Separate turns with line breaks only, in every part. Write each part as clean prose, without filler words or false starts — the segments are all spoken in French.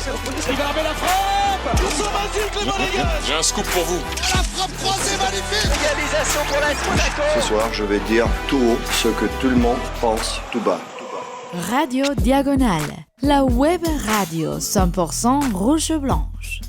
Il va la frappe.
J'ai un scoop pour vous.
La frappe croisée magnifique.
Égalisation pour l'AS Monaco.
Ce soir, je vais dire tout haut ce que tout le monde pense tout bas.
Radio Diagonale, la web radio 100% rouge-blanche.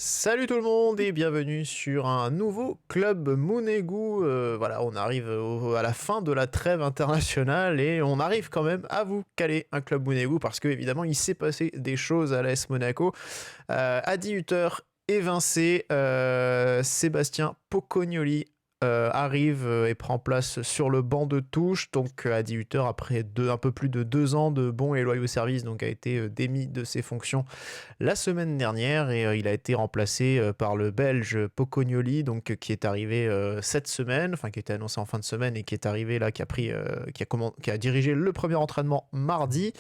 Salut tout le monde et bienvenue sur un nouveau Club Mounegou. Voilà, on arrive à la fin de la trêve internationale et on arrive quand même à vous caler un Club Mounegou parce que évidemment il s'est passé des choses à l'AS Monaco. Adi Hütter évincé, Sébastien Pocognoli arrive et prend place sur le banc de touche. Donc Adi Hütter, après un peu plus de 2 ans de bons et loyaux services, donc a été démis de ses fonctions la semaine dernière et il a été remplacé par le Belge Pocognoli, donc qui est arrivé cette semaine, enfin qui était annoncé en fin de semaine et qui est arrivé là, qui a dirigé le premier entraînement mardi,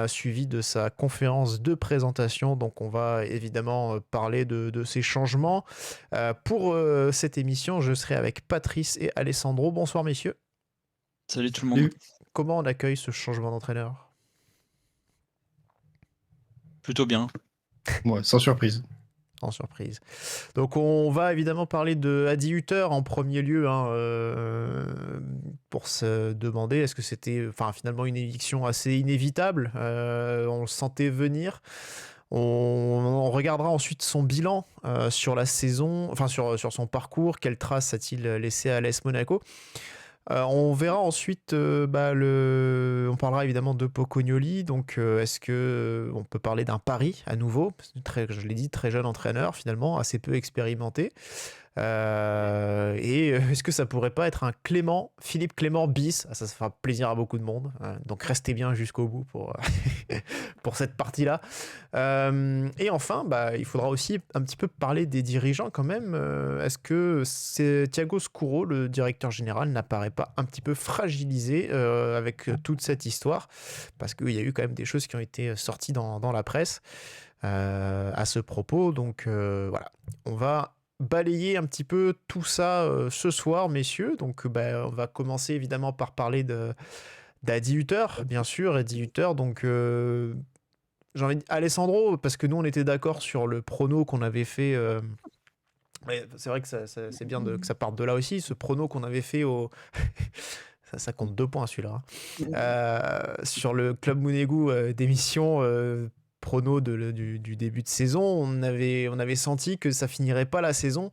suivi de sa conférence de présentation. Donc on va évidemment parler de ces changements. Pour cette émission, je serai avec Patrice et Alessandro. Bonsoir messieurs.
Salut tout le monde.
Comment on accueille ce changement d'entraîneur ?
Plutôt bien.
Ouais, sans surprise.
Sans surprise. Donc on va évidemment parler de Adi Hütter en premier lieu, pour se demander est-ce que c'était finalement une éviction assez inévitable. On le sentait venir. On regardera ensuite son bilan sur la saison, sur son parcours, quelle trace a-t-il laissé à l'AS Monaco. On verra ensuite, on parlera évidemment de Pocognoli, donc est-ce que on peut parler d'un pari à nouveau, je l'ai dit, très jeune entraîneur finalement, assez peu expérimenté. Et est-ce que ça pourrait pas être un Philippe Clément bis? Ça fera plaisir à beaucoup de monde, donc restez bien jusqu'au bout pour, pour cette partie-là. Et enfin, il faudra aussi un petit peu parler des dirigeants quand même. Est-ce que Thiago Scuro, le directeur général, n'apparaît pas un petit peu fragilisé avec toute cette histoire? Parce qu'il y a eu quand même des choses qui ont été sorties dans la presse à ce propos. Donc voilà, on va balayer un petit peu tout ça ce soir, messieurs. Donc on va commencer évidemment par parler d'Adi Hütter, bien sûr. Adi Hütter, donc j'ai envie de dire Alessandro, parce que nous on était d'accord sur le prono qu'on avait fait. Mais c'est vrai que c'est bien que ça parte de là aussi, ce prono qu'on avait fait au... ça compte 2 points celui-là. Sur le Club Mounegou d'émission prono du début de saison, on avait senti que ça finirait pas la saison.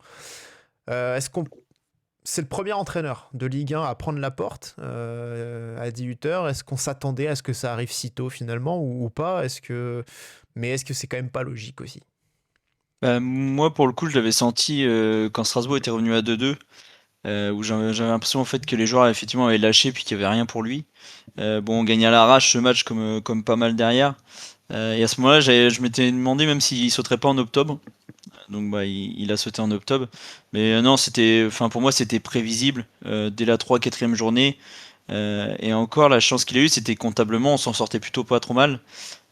C'est le premier entraîneur de Ligue 1 à prendre la porte, Adi Hütter. Est-ce qu'on s'attendait à ce que ça arrive si tôt finalement ou pas? Mais est-ce que c'est quand même pas logique aussi?
Moi, pour le coup, je l'avais senti quand Strasbourg était revenu à 2-2, où j'avais l'impression en fait que les joueurs effectivement avaient lâché puis qu'il n'y avait rien pour lui. On gagnait à l'arrache ce match comme pas mal derrière. Et à ce moment-là, je m'étais demandé même s'il sauterait pas en octobre. Donc il a sauté en octobre. Mais non, pour moi c'était prévisible dès la 3-4e journée. Et encore, la chance qu'il a eue, c'était comptablement, on s'en sortait plutôt pas trop mal.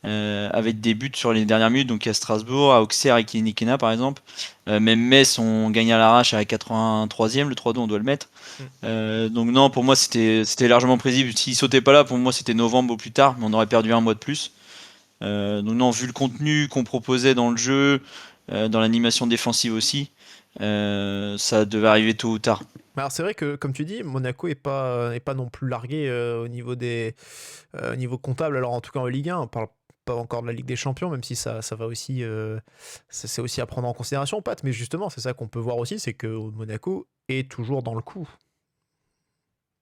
Avec des buts sur les dernières minutes, donc à Strasbourg, à Auxerre et Kinikina par exemple. Même Metz, on gagne à l'arrache à la 83e, le 3-2 on doit le mettre. Donc non, pour moi c'était largement prévisible. S'il sautait pas là, pour moi c'était novembre au plus tard, mais on aurait perdu un mois de plus. Donc non, vu le contenu qu'on proposait dans le jeu, dans l'animation défensive aussi, ça devait arriver tôt ou tard.
Alors c'est vrai que, comme tu dis, Monaco est pas non plus largué au niveau niveau comptable. Alors en tout cas en Ligue 1, on parle pas encore de la Ligue des Champions, même si ça va aussi, c'est aussi à prendre en considération, Pat. Mais justement, c'est ça qu'on peut voir aussi, c'est que Monaco est toujours dans le coup.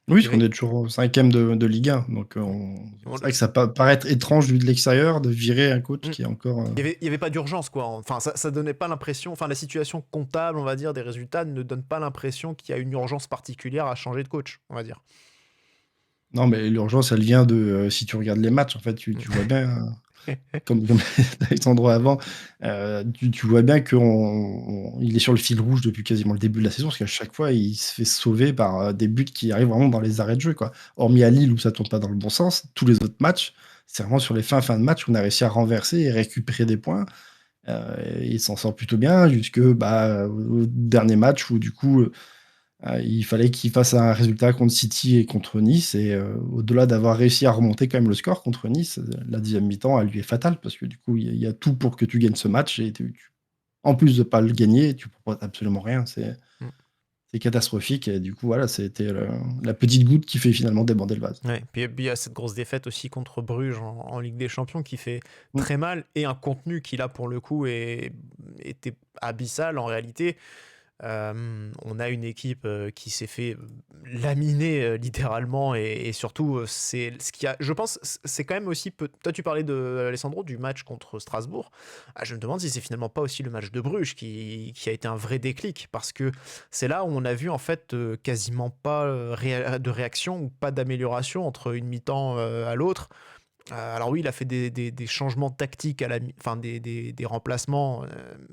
Oui, parce qu'on est toujours au 5e de Ligue 1. Donc c'est vrai que ça peut paraître étrange vu de l'extérieur de virer un coach qui est encore...
Il y avait pas d'urgence, quoi. Enfin, ça donnait pas l'impression... Enfin, la situation comptable, on va dire, des résultats ne donne pas l'impression qu'il y a une urgence particulière à changer de coach, on va dire.
Non, mais l'urgence, elle vient de... si tu regardes les matchs, en fait, tu vois bien... comme Alexandre avant, tu vois bien qu'il est sur le fil rouge depuis quasiment le début de la saison, parce qu'à chaque fois, il se fait sauver par des buts qui arrivent vraiment dans les arrêts de jeu, quoi. Hormis à Lille, où ça tourne pas dans le bon sens, tous les autres matchs, c'est vraiment sur les fins de match où on a réussi à renverser et récupérer des points. Il s'en sort plutôt bien, jusque au dernier match où, du coup, Il fallait qu'il fasse un résultat contre City et contre Nice et au-delà d'avoir réussi à remonter quand même le score contre Nice, la 10e mi-temps, elle lui est fatale parce que du coup, il y a tout pour que tu gagnes ce match et en plus de pas le gagner, tu proposes absolument rien.
Mm.
C'est catastrophique et du coup, voilà, c'était la petite goutte qui fait finalement déborder le vase.
Ouais. Puis il y a cette grosse défaite aussi contre Bruges en Ligue des Champions qui fait
Mm.
très mal et un contenu qui là pour le coup était abyssal en réalité. On a une équipe qui s'est fait laminer littéralement et surtout c'est ce qui a, je pense, c'est quand même aussi toi tu parlais de Alessandro du match contre Strasbourg. Je me demande si c'est finalement pas aussi le match de Bruges qui a été un vrai déclic parce que c'est là où on a vu en fait quasiment pas de réaction ou pas d'amélioration entre une mi-temps à l'autre. Alors oui, il a fait des changements tactiques enfin des remplacements,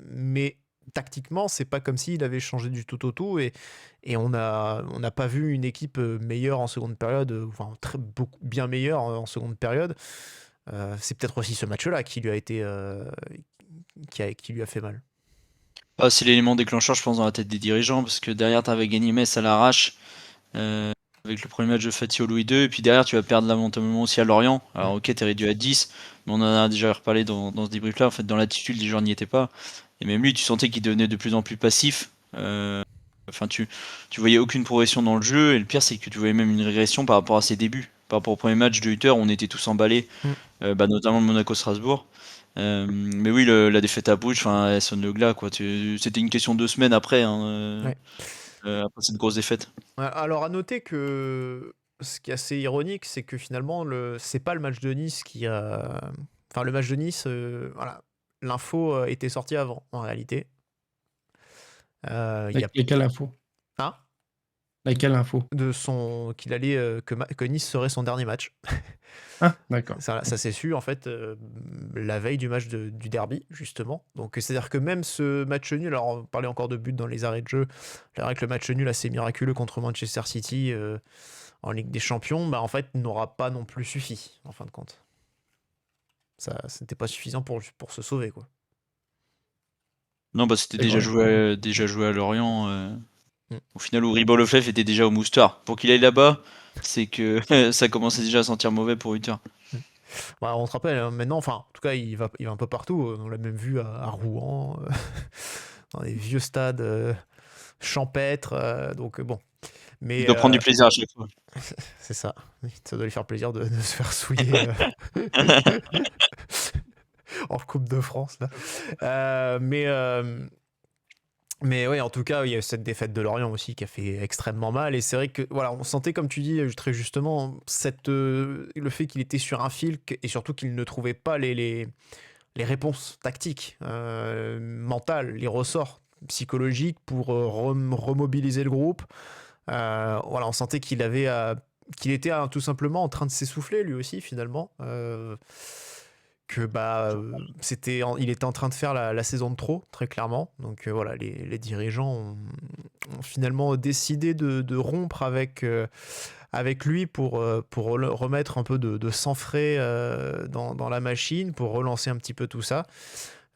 mais tactiquement, c'est pas comme s'il avait changé du tout au tout et on n'a pas vu une équipe meilleure en seconde période, enfin bien meilleure en seconde période. C'est peut-être aussi ce match-là qui lui a été qui lui a fait mal.
C'est l'élément déclencheur, je pense, dans la tête des dirigeants, parce que derrière, tu avais gagné Metz à l'arrache, avec le premier match de Fatih au Louis II, et puis derrière, tu vas perdre lamentablement aussi à Lorient. Alors, ok, t'es réduit à 10, mais on en a déjà reparlé dans ce débrief-là. En fait, dans l'attitude, les joueurs n'y étaient pas. Et même lui, tu sentais qu'il devenait de plus en plus passif. Enfin, tu voyais aucune progression dans le jeu, et le pire, c'est que tu voyais même une régression par rapport à ses débuts. Par rapport au premier match de Hutter, on était tous emballés, notamment le Monaco-Strasbourg. Mais oui, la défaite à Bruges, elle sonne le glas, quoi. C'était une question de 2 semaines après,
Ouais.
après cette grosse défaite.
Alors à noter que ce qui est assez ironique, c'est que finalement c'est pas le match de Nice qui a, enfin le match de Nice, voilà, l'info était sortie avant en réalité. Il y a
Quelle info?
Hein
Laquelle info?
qu'il allait que Nice serait son dernier match.
Ah, d'accord.
Ça s'est su en fait la veille du match du derby justement. Donc c'est-à-dire que même ce match nul, alors on parlait encore de buts dans les arrêts de jeu, c'est vrai que le match nul assez miraculeux contre Manchester City en Ligue des Champions, bah en fait n'aura pas non plus suffi en fin de compte. Ça c'était pas suffisant pour se sauver quoi.
Non, c'était
C'est
déjà
vrai.
joué à Lorient. Au final, où Riboloflev était déjà au Mouster. Pour qu'il aille là-bas, c'est que ça commençait déjà à sentir mauvais pour Hutter.
Bah, on se rappelle hein, maintenant, enfin en tout cas il va un peu partout. On l'a même vu à Rouen, dans des vieux stades champêtres. Donc bon. Mais
Il doit prendre du plaisir à chaque fois.
c'est ça. Ça doit lui faire plaisir de se faire souiller en Coupe de France là. Mais ouais, en tout cas, il y a eu cette défaite de Lorient aussi qui a fait extrêmement mal. Et c'est vrai que voilà, on sentait, comme tu dis très justement, le fait qu'il était sur un fil et surtout qu'il ne trouvait pas les réponses tactiques, mentales, les ressorts psychologiques pour remobiliser le groupe. Voilà, on sentait qu'il était tout simplement en train de s'essouffler lui aussi finalement. Que il était en train de faire la saison de trop, très clairement. Donc voilà, les dirigeants ont finalement décidé de rompre avec lui pour remettre un peu de sang frais dans la machine, pour relancer un petit peu tout ça.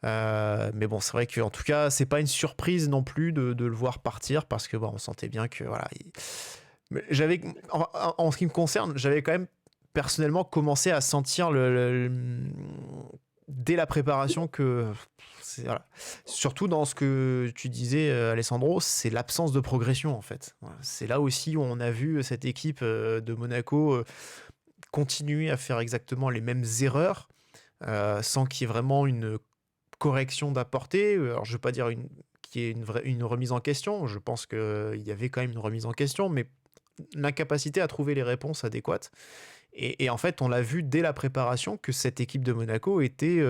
Mais bon, c'est vrai qu'en tout cas, c'est pas une surprise non plus de le voir partir parce que on sentait bien que voilà. En ce qui me concerne, j'avais quand même personnellement commencé à sentir dès la préparation que voilà. Surtout dans ce que tu disais Alessandro, c'est l'absence de progression en fait. Voilà. C'est là aussi où on a vu cette équipe de Monaco continuer à faire exactement les mêmes erreurs sans qu'il y ait vraiment une correction d'apporter. Alors je veux pas dire qu'il y ait une remise en question, je pense qu'il y avait quand même une remise en question, mais l'incapacité à trouver les réponses adéquates. Et en fait, on l'a vu dès la préparation que cette équipe de Monaco était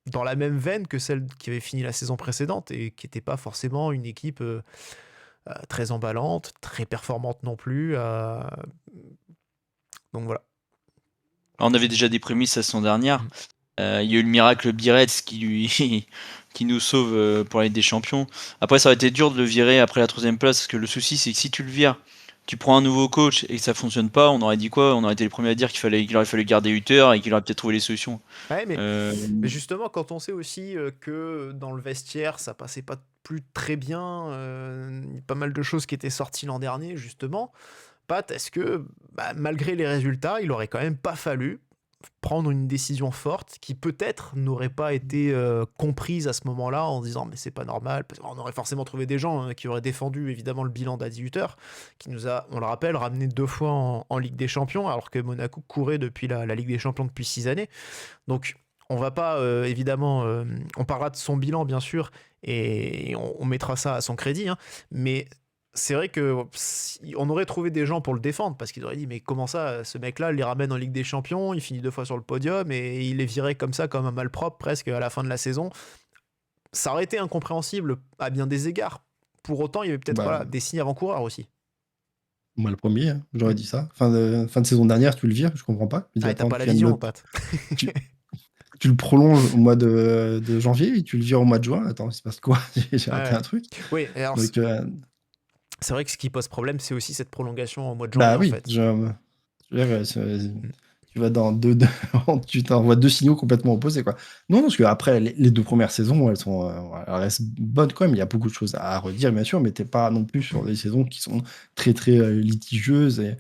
dans la même veine que celle qui avait fini la saison précédente et qui n'était pas forcément une équipe très emballante, très performante non plus. Donc voilà.
On avait déjà des prémices la saison dernière. Il y a eu le miracle Biretz qui nous sauve pour la Ligue des Champions. Après, ça aurait été dur de le virer après la 3e place, parce que le souci, c'est que si tu le vires, tu prends un nouveau coach et que ça fonctionne pas, on aurait dit quoi? On aurait été les premiers à dire qu'il aurait fallu garder Hutter et qu'il aurait peut-être trouvé les solutions.
Ouais, mais justement, quand on sait aussi que dans le vestiaire, ça passait pas plus très bien, pas mal de choses qui étaient sorties l'an dernier, justement. Pat, est-ce que, malgré les résultats, il aurait quand même pas fallu prendre une décision forte qui peut-être n'aurait pas été comprise à ce moment-là en disant mais c'est pas normal, parce qu'on aurait forcément trouvé des gens qui auraient défendu évidemment le bilan d'Adi Hutter qui nous a, on le rappelle, ramené 2 fois en Ligue des Champions alors que Monaco courait depuis la Ligue des Champions depuis 6 années. Donc on va pas évidemment, on parlera de son bilan bien sûr et on mettra ça à son crédit, hein, mais c'est vrai que on aurait trouvé des gens pour le défendre parce qu'ils auraient dit mais comment ça, ce mec-là, il les ramène en Ligue des Champions, il finit 2 fois sur le podium et il est viré comme ça, comme un malpropre presque à la fin de la saison. Ça aurait été incompréhensible à bien des égards. Pour autant, il y avait peut-être des signes avant-coureurs aussi.
Moi, le premier, hein, j'aurais dit ça. Fin de saison dernière, tu le vires, je comprends pas. Je dis,
T'as
attends,
pas la
tu viens de
vision,
le-
Pat.
tu le prolonges au mois de janvier et tu le vires au mois de juin. Attends, il se passe quoi? J'ai raté
Ouais.
un truc.
Oui, et alors,
Donc,
c'est vrai que ce qui pose problème, c'est aussi cette prolongation au mois de janvier,
bah
en
oui,
fait.
je veux dire, tu vas dans tu t'envoies 2 signaux complètement opposés, quoi. Non, parce que après les 2 premières saisons, elles restent bonnes quand même. Il y a beaucoup de choses à redire, bien sûr, mais t'es pas non plus sur des saisons qui sont très, très litigieuses. Et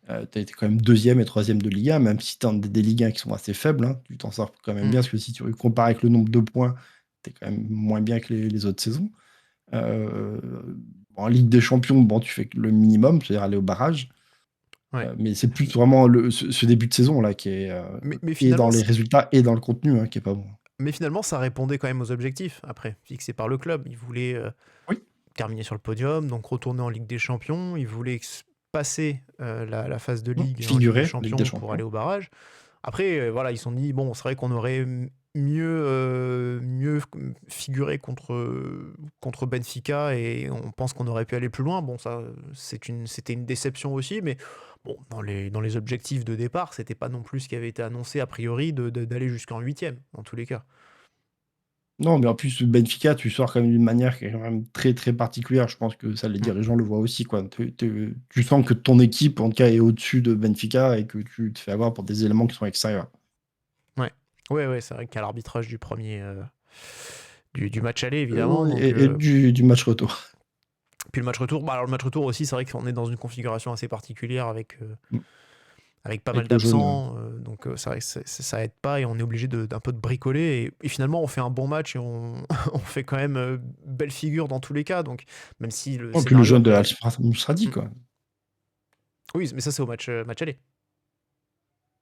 t'as été quand même 2e et 3e de Ligue 1, même si t'as des Ligue 1 qui sont assez faibles, hein, tu t'en sors quand même bien, parce que si tu compares avec le nombre de points, t'es quand même moins bien que les autres saisons. En Ligue des Champions, bon, tu fais le minimum, c'est-à-dire aller au barrage.
Ouais.
Mais c'est plus vraiment ce début de saison là qui est
Mais
et
finalement,
dans les résultats et dans le contenu, hein, qui est pas bon.
Mais finalement, ça répondait quand même aux objectifs, après, fixés par le club. Ils voulaient
Oui.
terminer sur le podium, donc retourner en Ligue des Champions. Ils voulaient passer la phase de Ligue en Ligue
Figurer,
des
Ligue
Champions
des
pour
Champions.
aller au barrage. Après, voilà, ils se sont dit, bon, c'est vrai qu'on aurait mieux figuré contre Benfica et on pense qu'on aurait pu aller plus loin. Bon, ça, c'était une déception aussi, mais bon, dans les objectifs de départ, c'était pas non plus ce qui avait été annoncé a priori d'aller jusqu'en 8e, dans tous les cas.
Non, mais en plus Benfica, tu sors quand même d'une manière qui est quand même très, très particulière. Je pense que ça, les dirigeants le voient aussi, quoi. Tu sens que ton équipe, en tout cas, est au-dessus de Benfica et que tu te fais avoir pour des éléments qui sont extérieurs.
Ouais, c'est vrai qu'à l'arbitrage du premier du match aller, évidemment. Donc,
Et du match retour.
puis le match retour, alors le match retour aussi, c'est vrai qu'on est dans une configuration assez particulière avec pas mal
Avec le jaune,
d'absents, donc c'est vrai que ça aide pas et on est obligé d'un peu de bricoler et finalement on fait un bon match et on, on fait quand même belle figure dans tous les cas, donc même si le
Et puis le
scénario
jaune de
après-
Al-Musrati, quoi.
Oui, mais ça c'est au match aller.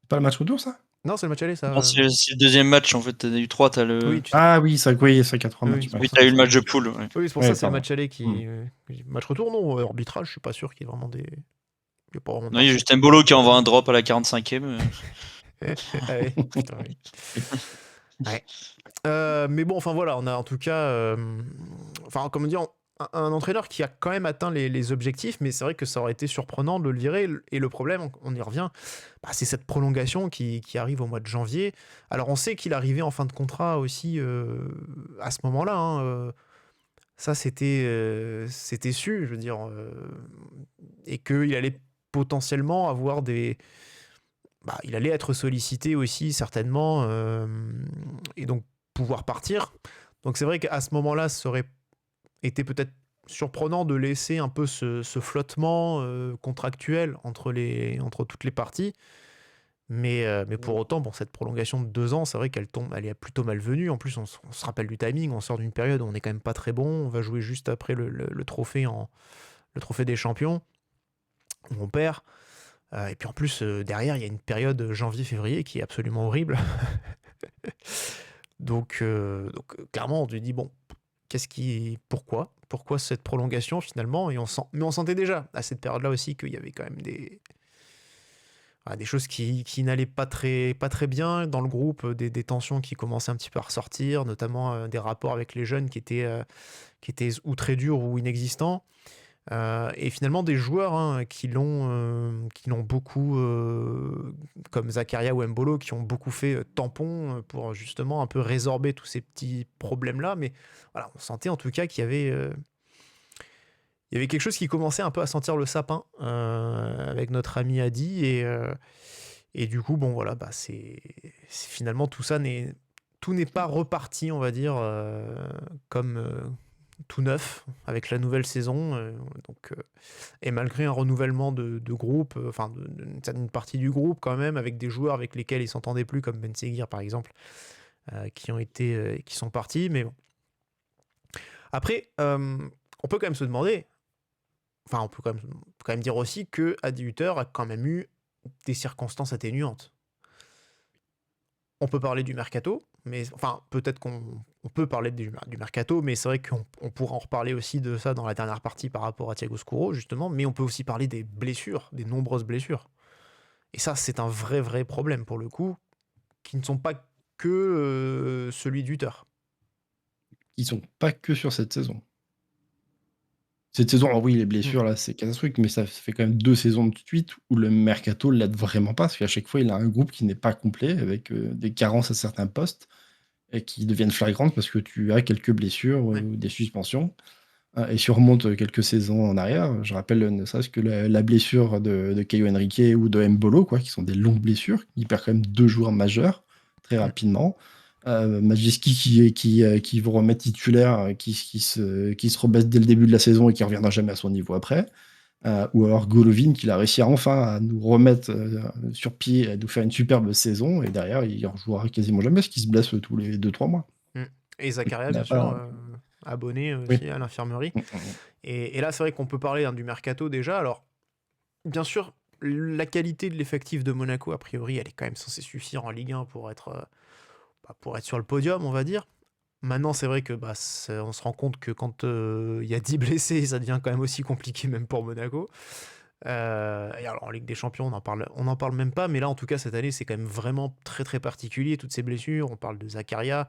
C'est pas le match retour, ça?
Non, c'est le match aller, ça.
Non, c'est le deuxième match, en fait, t'en as eu 3, t'as le...
Oui,
Ah oui, ça, oui, c'est 4
Oui,
matchs.
c'est
ouais.
Oui, t'as eu le match de poule, ouais.
oui, c'est pour
Ouais,
ça c'est le
pardon.
match aller qui match retour, non, arbitrage, je suis pas sûr qu'il y ait vraiment des. Il y a pas vraiment de
Non, il y a juste un bolo qui envoie un drop à la 45e.
Ah ouais, putain, oui. Ouais. Mais bon, enfin voilà, on a en tout cas, enfin comment dire, un entraîneur qui a quand même atteint les objectifs, mais c'est vrai que ça aurait été surprenant de le virer. Et le problème, on y revient, c'est cette prolongation qui arrive au mois de janvier. Alors on sait qu'il arrivait en fin de contrat aussi à ce moment-là. Hein, ça c'était su, je veux dire, et qu'il allait potentiellement avoir il allait être sollicité aussi certainement et donc pouvoir partir. Donc c'est vrai qu'à ce moment-là, ça aurait été peut-être surprenant de laisser un peu ce flottement contractuel entre toutes les parties. Mais pour autant, bon, cette prolongation de 2 ans, c'est vrai elle est plutôt malvenue. En plus, on se rappelle du timing, on sort d'une période où on est quand même pas très bon. On va jouer juste après le trophée le trophée des champions, où on perd. Et puis en plus, derrière, il y a une période janvier-février qui est absolument horrible. Donc, clairement, on te dit, bon, pourquoi cette prolongation finalement? Mais on sentait déjà à cette période-là aussi qu'il y avait quand même des choses qui n'allaient pas très bien dans le groupe, des tensions qui commençaient un petit peu à ressortir, notamment des rapports avec les jeunes qui étaient ou très durs ou inexistants. Et finalement des joueurs qui l'ont beaucoup, comme Zakaria ou Mbolo, qui ont beaucoup fait tampon pour justement un peu résorber tous ces petits problèmes-là. Mais voilà, on sentait en tout cas qu'il y avait quelque chose qui commençait un peu à sentir le sapin avec notre ami Adi. Et du coup, bon voilà, c'est finalement tout n'est pas reparti, on va dire, comme tout neuf avec la nouvelle saison. Et malgré un renouvellement de groupe, enfin d'une partie du groupe quand même, avec des joueurs avec lesquels ils s'entendaient plus, comme Ben Seguir par exemple, qui sont partis. Mais bon. Après, on peut quand même se demander, enfin on peut quand même dire aussi que Adi Hütter a quand même eu des circonstances atténuantes. On peut parler du mercato, mais enfin peut-être qu'on peut parler du mercato, mais c'est vrai qu'on pourra en reparler aussi de ça dans la dernière partie par rapport à Thiago Scuro justement, mais on peut aussi parler des blessures, des nombreuses blessures. Et ça, c'est un vrai problème pour le coup, qui ne sont pas que celui d'Hütter.
Ils sont pas que sur cette saison. Cette saison, alors oui, les blessures, là, c'est catastrophique, mais ça fait quand même 2 saisons de suite où le mercato l'aide vraiment pas, parce qu'à chaque fois, il a un groupe qui n'est pas complet, avec des carences à certains postes, et qui deviennent flagrantes parce que tu as quelques blessures
Ouais.
ou des suspensions. Et si on remonte quelques saisons en arrière, je rappelle ne serait-ce que la blessure de Caio Henrique ou de Mbolo, quoi, qui sont des longues blessures. Il perd quand même 2 joueurs majeurs très rapidement. Majewski qui vous remet titulaire, qui se rebaisse dès le début de la saison et qui reviendra jamais à son niveau après. Ou alors Golovin qui a réussi enfin à nous remettre sur pied et à nous faire une superbe saison, et derrière il en jouera quasiment jamais parce qu'il se blesse tous les 2-3 mois.
Et Zakaria,
Il
bien
n'a
sûr,
pas-
abonné aussi
Oui.
à l'infirmerie. Et là, c'est vrai qu'on peut parler du mercato déjà. Alors, bien sûr, la qualité de l'effectif de Monaco, a priori, elle est quand même censée suffire en Ligue 1 pour être sur le podium, on va dire. Maintenant, c'est vrai que on se rend compte que quand il y a 10 blessés, ça devient quand même aussi compliqué, même pour Monaco. Et alors, en Ligue des Champions, on n'en parle même pas, mais là, en tout cas, cette année, c'est quand même vraiment très particulier, toutes ces blessures. On parle de Zakaria,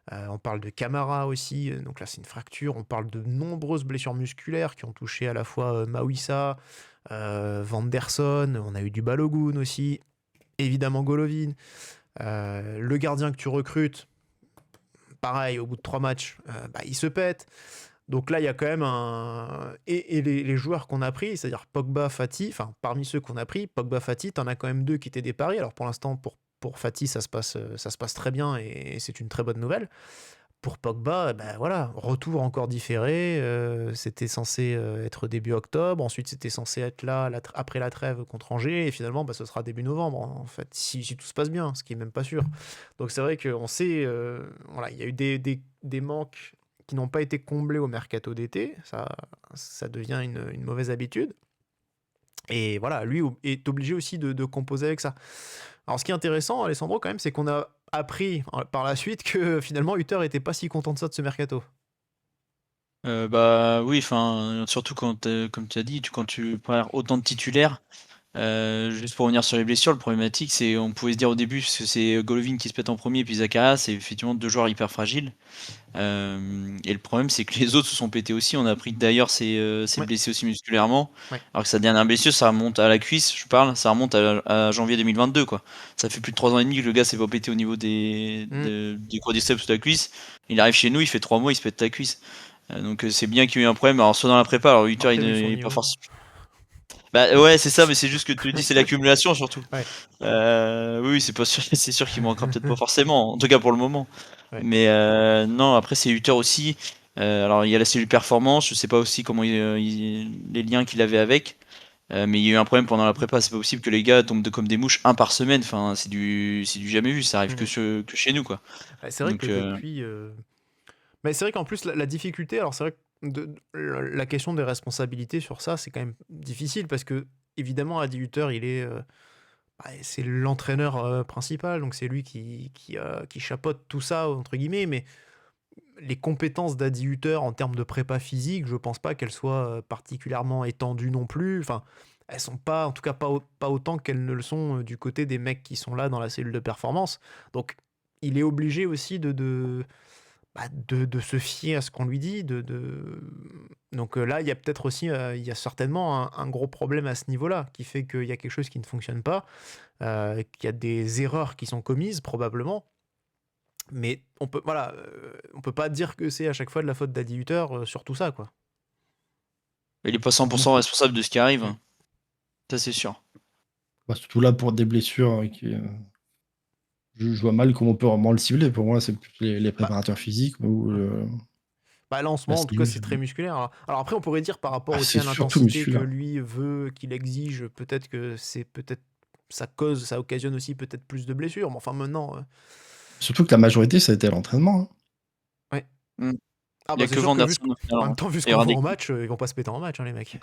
on parle de Camara aussi, donc là, c'est une fracture. On parle de nombreuses blessures musculaires qui ont touché à la fois Mawissa, Vanderson, on a eu du Balogun aussi, évidemment Golovin. Le gardien que tu recrutes, pareil, au bout de 3 matchs, il se pète. Donc là, il y a quand même Et les joueurs qu'on a pris, c'est-à-dire Pogba, Fati, enfin, parmi ceux qu'on a pris, Pogba, Fati, t'en as quand même 2 qui étaient des paris. Alors pour l'instant, pour Fati, ça se passe très bien et c'est une très bonne nouvelle. Pour Pogba, voilà, retour encore différé. C'était censé être début octobre. Ensuite, c'était censé être là après la trêve contre Angers. Et finalement, ce sera début novembre, en fait, si tout se passe bien, ce qui est même pas sûr. Donc c'est vrai qu'on sait, voilà, il y a eu des manques qui n'ont pas été comblés au mercato d'été. Ça devient une mauvaise habitude. Et voilà, lui est obligé aussi de composer avec ça. Alors, ce qui est intéressant, Alessandro, quand même, c'est qu'on a appris par la suite que finalement Hütter était pas si content de ça de ce mercato.
Oui, enfin, surtout quand, comme tu as dit, quand tu perds autant de titulaires. Juste pour revenir sur les blessures, le problématique, c'est on pouvait se dire au début, parce que c'est Golovin qui se pète en premier, puis Zakaria, c'est effectivement 2 joueurs hyper fragiles. Et le problème, c'est que les autres se sont pétés aussi. On a appris que d'ailleurs, c'est
Ouais.
blessé aussi musculairement.
Ouais.
Alors que sa dernière blessure, ça remonte à la cuisse, ça remonte à janvier 2022, quoi. Ça fait plus de 3 ans et demi que le gars s'est pas pété au niveau des quadriceps de la cuisse. Il arrive chez nous, il fait 3 mois, il se pète la cuisse. Donc c'est bien qu'il y ait eu un problème. Alors soit dans la prépa, alors 8 heures,
Après, vu son
il est pas
niveau.
forcément. Ouais, c'est ça, mais c'est juste que tu dis, c'est l'accumulation surtout.
Ouais.
Oui, c'est pas sûr, c'est sûr qu'il manquera peut-être pas forcément, en tout cas pour le moment.
Ouais.
Mais non, après c'est Hütter aussi. Alors il y a la cellule performance, je sais pas aussi comment les liens qu'il avait avec. Mais il y a eu un problème pendant la prépa, c'est pas possible que les gars tombent comme des mouches un par semaine. Enfin, c'est du jamais vu, ça arrive que chez nous, quoi.
C'est vrai
Donc,
que depuis. Mais c'est vrai qu'en plus, la difficulté, alors c'est vrai que la question des responsabilités sur ça, c'est quand même difficile parce que, évidemment, Adi Hütter, c'est l'entraîneur principal, donc c'est lui qui chapeaute tout ça, entre guillemets, mais les compétences d'Adi Hütter en termes de prépa physique, je pense pas qu'elles soient particulièrement étendues non plus. Enfin, elles sont pas, en tout cas pas autant qu'elles ne le sont du côté des mecs qui sont là dans la cellule de performance. Donc, il est obligé aussi de se fier à ce qu'on lui dit. Donc là, il y a peut-être aussi, il y a certainement un gros problème à ce niveau-là, qui fait qu'il y a quelque chose qui ne fonctionne pas, qu'il y a des erreurs qui sont commises, probablement. Mais on peut pas dire que c'est à chaque fois de la faute d'Adi Hütter sur tout ça, quoi.
il est pas 100% responsable de ce qui arrive. Ça, c'est sûr.
Surtout là pour des blessures je vois mal comment on peut vraiment le cibler. Pour moi, c'est plus les préparateurs physiques ou
Pas lancement,
Bah,
en tout cas, c'est très musculaire. Alors après, on pourrait dire par rapport aussi
c'est
à
surtout
l'intensité que
musculaire.
lui veut, qu'il exige, peut-être que ça occasionne aussi peut-être plus de blessures. Mais enfin, maintenant,
Surtout que la majorité, ça a été à l'entraînement, hein.
ouais.
Mm.
Ah
Il y a
bah c'est
que
sûr
Van
que
der Sar au final,
en même temps, vu ce
et
qu'on voit
Radek.
en match, ils vont pas se péter en match, hein, les mecs.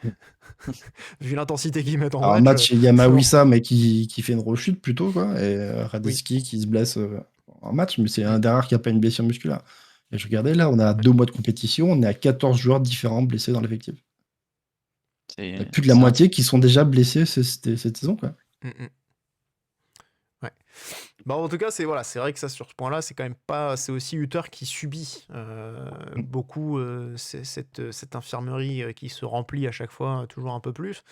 Vu l'intensité qu'ils mettent en
Alors,
match,
match, il y a Mawissa, mais qui fait une rechute plutôt, quoi, et
oui.
Radetzky qui se blesse en match, mais c'est
Mm.
un des rares qui n'a pas une blessure musculaire. Et je regardais, là, on a 2 mois de compétition, on est à 14 joueurs différents blessés dans l'effectif. Il y a plus de la
C'est un
moitié qui sont déjà blessés cette saison, quoi.
Mm, mm. Ouais. Bah, en tout cas, c'est vrai que ça, sur ce point-là, c'est quand même pas. C'est aussi Hutter qui subit beaucoup cette infirmerie qui se remplit à chaque fois toujours un peu plus.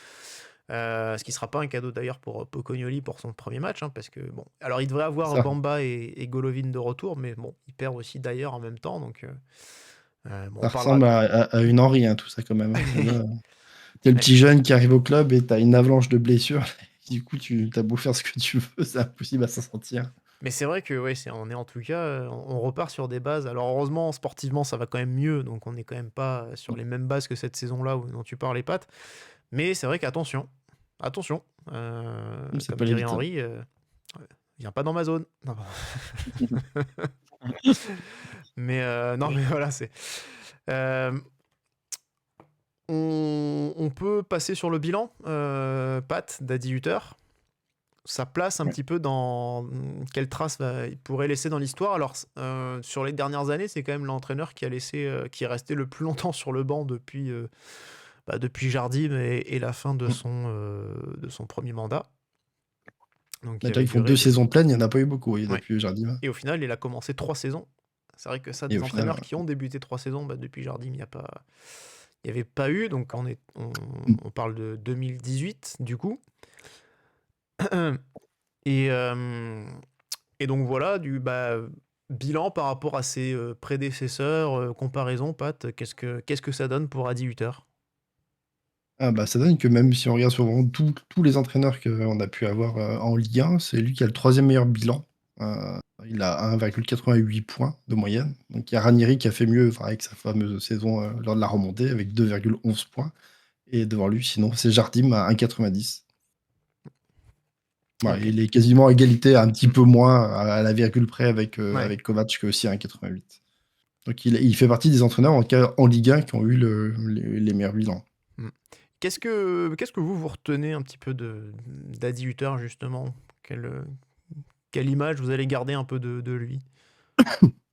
Ce qui sera pas un cadeau d'ailleurs pour Pocognoli pour son premier match, hein, parce que bon, alors il devrait avoir
Ça.
Bamba et Golovin de retour, mais bon, il perd aussi d'ailleurs en même temps, donc bon,
Ça
on parlera.
ressemble à une Henry, hein, tout ça, quand même, hein. Là, t'es le petit jeune qui arrive au club et t'as une avalanche de blessures. Du coup, t'as beau faire ce que tu veux, c'est impossible à s'en sortir.
Mais c'est vrai que ouais, on est en tout cas, on repart sur des bases. Alors heureusement, sportivement, ça va quand même mieux, donc on n'est quand même pas sur les mêmes bases que cette saison-là dont tu parlais, Pat. Mais c'est vrai qu'attention,
Ça
comme
peut aller
dirait
vite, hein.
Henry, viens pas dans ma zone. Non, mais non, mais voilà, c'est. On peut passer sur le bilan, Pat, d'Adi Hutter. Sa place un petit peu dans quelle trace il pourrait laisser dans l'histoire. Alors, sur les dernières années, c'est quand même l'entraîneur qui est resté le plus longtemps sur le banc depuis Jardim et la fin de son premier mandat. Donc,
Ils font 2 saisons pleines, il n'y en a pas eu beaucoup, oui, depuis Jardim.
Et au final, il a commencé 3 saisons. C'est vrai que ça, des entraîneurs qui ont débuté 3 saisons, depuis Jardim, il n'y avait pas eu. Donc, on parle de 2018, du coup. Et donc voilà, bilan par rapport à ses prédécesseurs, comparaison, Pat, qu'est-ce que ça donne pour Adi Hutter?
Ça donne que même si on regarde sur vraiment tous les entraîneurs qu'on a pu avoir en Ligue 1, c'est lui qui a le 3e meilleur bilan. Il a 1,88 points de moyenne. Donc il y a Ranieri qui a fait mieux avec sa fameuse saison lors de la remontée, avec 2,11 points. Et devant lui, sinon, c'est Jardim à 1,90. Ouais, il est quasiment à égalité, un petit peu moins à la virgule près avec Kovac, qui est aussi à 1,88. Donc il fait partie des entraîneurs en Ligue 1 qui ont eu les meilleurs bilans.
Qu'est-ce que vous retenez un petit peu d'Adi Hutter, justement? Quelle image vous allez garder un peu de lui?